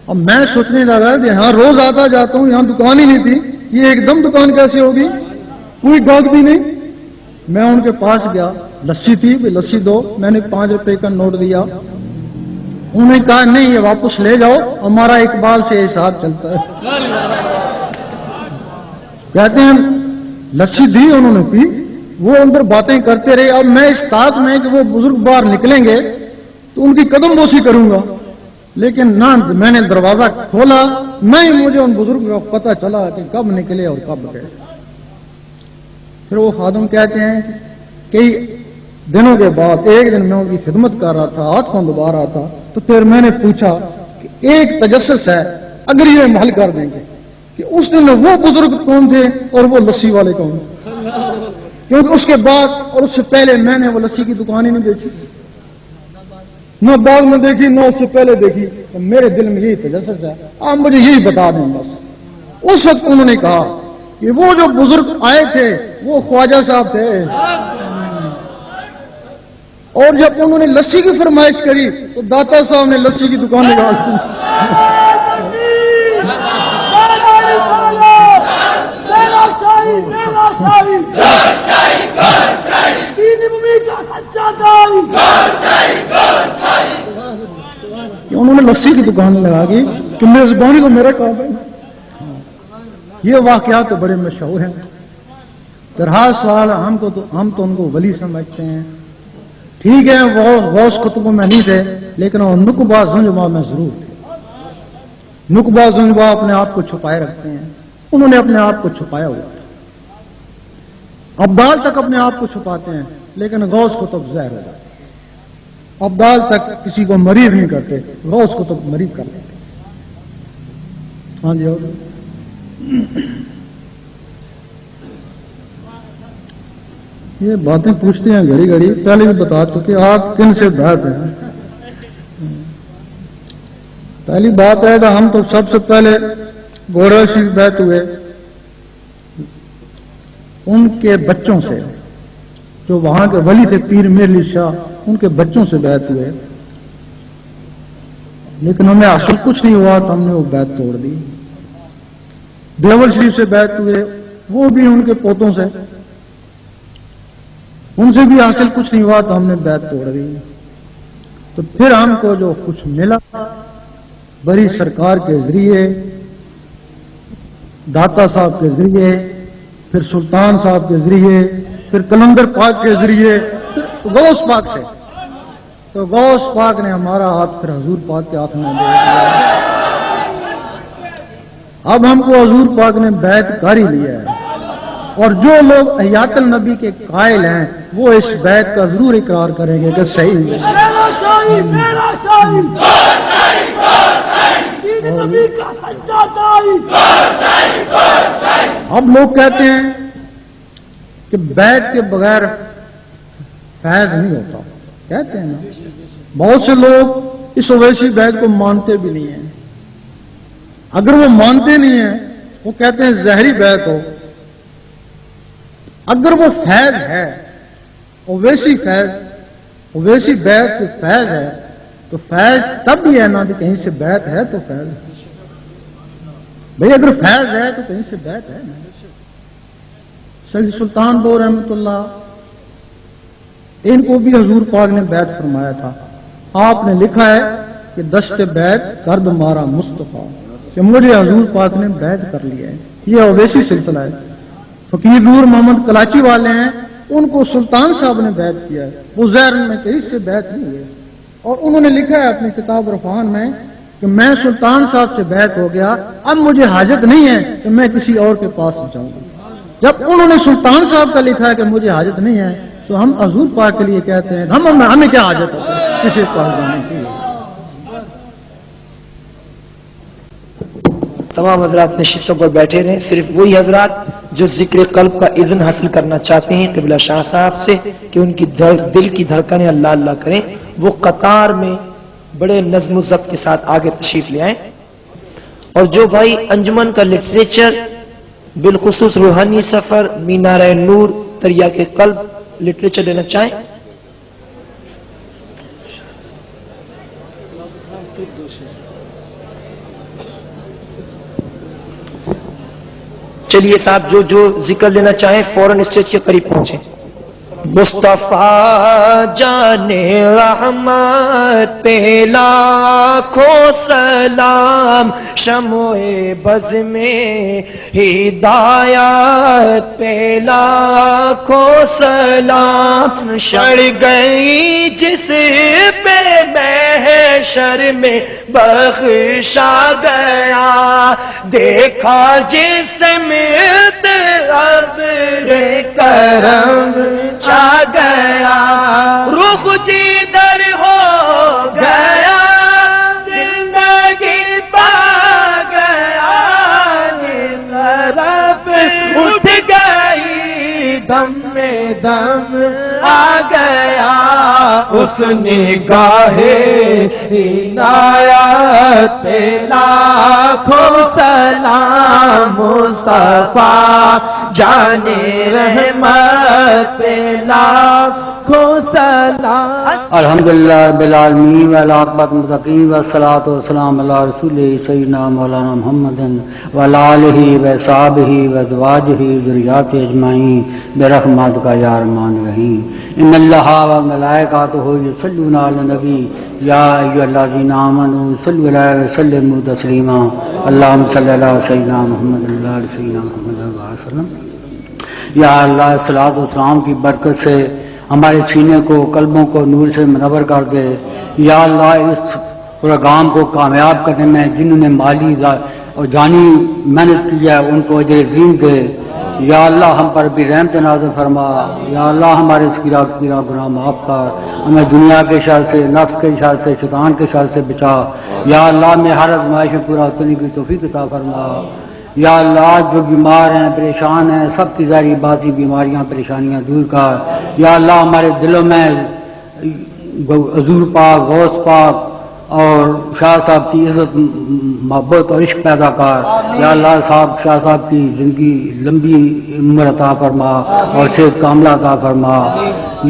اب میں سوچنے لگا کہ ہاں روز آتا جاتا ہوں، یہاں دکان ہی نہیں تھی، یہ ایک دم دکان کیسے ہوگی؟ کوئی گاہک بھی نہیں۔ میں ان کے پاس گیا، لسی تھی، لسی دو۔ میں نے 5 روپے کا نوٹ دیا۔ انہوں نے کہا نہیں، یہ واپس لے جاؤ، ہمارا اقبال سے یہ ساتھ چلتا ہے۔ کہتے ہیں لسی دی، انہوں نے پی، وہ اندر باتیں کرتے رہے۔ اب میں اس طاق میں کہ وہ بزرگ باہر نکلیں گے تو ان کی قدم بوسی کروں گا، لیکن نہ میں نے دروازہ کھولا، نہ ہی مجھے ان بزرگ کا پتہ چلا کہ کب نکلے اور کب گئے۔ پھر وہ خادم کہتے ہیں کئی دنوں کے بعد ایک دن میں ان کی خدمت کر رہا تھا، ہاتھ کو دبا رہا تھا، تو پھر میں نے پوچھا کہ ایک تجسس ہے، اگر یہ محل کر دیں گے کہ اس دن وہ بزرگ کون تھے اور وہ لسی والے کون تھے؟ کیونکہ اس کے بعد اور اس سے پہلے میں نے وہ لسی کی دکان ہی نہیں دیکھی، نہ بعد میں دیکھی، نہ اس سے پہلے دیکھی۔ تو میرے دل میں یہی تجسس ہے، آپ مجھے یہی بتا دیں بس۔ اس وقت انہوں نے کہا کہ وہ جو بزرگ آئے تھے وہ خواجہ صاحب تھے، اور جب انہوں نے لسی کی فرمائش کری تو داتا صاحب نے لسی کی دکان نکال دی۔ انہوں نے لسی کی دکان لگا دی کہ میزبانی تو میرا کام ہے۔ یہ واقعات تو بڑے مشہور ہیں۔ درحال سوال ہم تو ان کو ولی سمجھتے ہیں، ٹھیک ہے، وہ غوث قطب میں نہیں تھے، لیکن وہ نقبہ زنجبہ میں ضرور تھے۔ نقبہ زنجبہ اپنے آپ کو چھپائے رکھتے ہیں، انہوں نے اپنے آپ کو چھپایا ہوا تھا۔ ابدال تک اپنے آپ کو چھپاتے ہیں، لیکن غوث قطب ظاہر ہو جاتے ہیں۔ ابدال تک کسی کو مریض نہیں کرتے، غوث قطب مریض کر لیتے۔ ہاں جی، یہ باتیں پوچھتے ہیں گھڑی گھڑی، پہلے بھی بتا چکے آپ کن سے بیعت ہیں۔ پہلی بات ہے کہ ہم تو سب سے پہلے گورا شریف بیعت ہوئے ان کے بچوں سے، جو وہاں کے ولی تھے پیر میر علی شاہ، ان کے بچوں سے بیعت ہوئے، لیکن ہمیں حاصل کچھ نہیں ہوا تو ہم نے وہ بیعت توڑ دی۔ دیول شریف سے بیعت ہوئے، وہ بھی ان کے پوتوں سے، ان سے بھی حاصل کچھ نہیں ہوا تو ہم نے بیعت توڑ دی۔ تو پھر ہم کو جو کچھ ملا بڑی سرکار کے ذریعے، داتا صاحب کے ذریعے، پھر سلطان صاحب کے ذریعے، پھر کلندر پاک کے ذریعے، پھر غوث پاک سے، تو غوث پاک نے ہمارا ہاتھ پھر حضور پاک کے ہاتھ میں دے دیا۔ اب ہم کو حضور پاک نے بیعت کر ہی لیا ہے، اور جو لوگ حیات النبی کے قائل ہیں وہ اس بیعت کا ضرور اقرار کریں گے کہ صحیح ہے۔ اب لوگ کہتے ہیں کہ بیعت کے بغیر فیض نہیں ہوتا، کہتے ہیں نا، بہت سے لوگ اس اویسی بیعت کو مانتے بھی نہیں ہیں۔ اگر وہ مانتے نہیں ہیں وہ کہتے ہیں زہری بیعت ہو، اگر وہ فیض ہے، اویسی فیض، اویسی بیعت سے فیض ہے، تو فیض تب بھی ہے نا کہ کہیں سے بیعت ہے تو فیض ہے بھئی، اگر فیض ہے تو کہیں سے بیعت ہے نا۔ سید سلطان بو رحمۃ اللہ، ان کو بھی حضور پاک نے بیعت فرمایا تھا۔ آپ نے لکھا ہے کہ دست بیعت کرد مارا مصطفیٰ، کہ مجھے حضور پاک نے بیعت کر لیا ہے۔ یہ اویسی سلسلہ ہے۔ فقیر نور محمد کلاچی والے ہیں، ان کو سلطان صاحب نے بیعت کیا ہے، وہ زہر میں کہیں سے بیعت نہیں ہے، اور انہوں نے لکھا ہے اپنی کتاب عرفان میں کہ میں سلطان صاحب سے بیعت ہو گیا، اب مجھے حاجت نہیں ہے کہ میں کسی اور کے پاس جاؤں۔ جب انہوں نے سلطان صاحب کا لکھا ہے کہ مجھے حاجت نہیں ہے، تو ہم حضور پاک کے لیے کہتے ہیں ہمیں کیا حاجت ہے کسی کے پاس جانے کی۔ تمام حضرات نشستوں پر بیٹھے رہیں، صرف وہی حضرات جو ذکر قلب کا اذن حاصل کرنا چاہتے ہیں قبلہ شاہ صاحب سے کہ ان کی دل کی دھڑکنیں اللہ اللہ کریں، وہ قطار میں بڑے نظم و ضبط کے ساتھ آگے تشریف لے آئیں۔ اور جو بھائی انجمن کا لٹریچر، بالخصوص روحانی سفر، مینار نور، دریا کے قلب لٹریچر لینا چاہیں، چلیے صاحب جو ذکر لینا چاہیں فوراً اسٹیج کے قریب پہنچیں۔ مصطفیٰ جان رحمت پہ لاکھوں سلام، شمع بز میں ہدایت پہ لاکھوں سلام، شڑ گئی جس پہ محشر میں بخشا گیا، دیکھا جس میں ابر کرم چھا گیا، رخ جدھر ہو گیا زندگی پا گیا، جس طرف اٹھ گئی دم میں دم آ گیا، اس نگاہ عنایت پہ لاکھوں سلام، مصطفیٰ جان رحمت پہ لاکھوں سلام۔ الحمدللہ رب العالمین والعاقبۃ للمتقین والصلاۃ والسلام علی رسول سیدنا مولانا محمد وعلی آلہ وصحبہ وازواجہ ذریاتہ اجمعین برحمتک یا ارحم الراحمین۔ ان اللہ وملائکتہ یصلون علی النبی یا ایھا الذین آمنوا صلوا علیہ وسلموا تسلیما، اللہم صلی علی سیدنا محمد وعلی سیدنا محمد وسلم۔ یا اللہ صلاۃ و سلام کی برکت سے ہمارے سینے کو، قلبوں کو نور سے منور کر دے۔ یا اللہ اس پروگرام کو کامیاب کرنے میں جنہوں نے مالی اور جانی محنت کی ہے ان کو اجر عظیم دے۔ یا اللہ ہم پر بھی رحمت نازل فرما۔ یا اللہ ہمارے سکیرہ گناہ معاف کر، ہمیں دنیا کے شر سے، نفس کے شر سے، شیطان کے شر سے بچا۔ یا اللہ میں ہر آزمائش میں پورا اترنے کی توفیق عطا فرما۔ یا اللہ جو بیمار ہیں، پریشان ہیں، سب کی ظاہری باطنی بیماریاں پریشانیاں دور کر۔ یا اللہ ہمارے دلوں میں حضور پاک، غوث پاک اور شاہ صاحب کی عزت، محبت اور عشق پیدا کر۔ یا اللہ شاہ صاحب کی زندگی لمبی عمر عطا فرما اور صحت کاملہ عطا فرما۔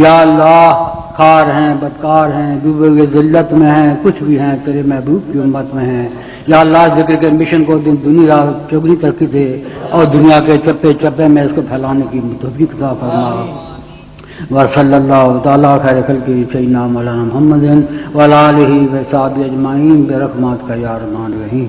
یا اللہ خار ہیں، بدکار ہیں، ڈوبے ہوئے ذلت میں ہیں، کچھ بھی ہیں تیرے محبوب کی امت میں ہیں۔ یا اللہ ذکر کے مشن کو دن دنیا رات چوگنی ترقی دے اور دنیا کے چپے چپے میں اس کو پھیلانے کی توفیق عطا فرما۔ وصلی اللہ تعالیٰ خیر خلق سیدنا مولانا محمد وعلی آلہ وصحبہ اجمعین برحمتک یا ارحم الراحمین۔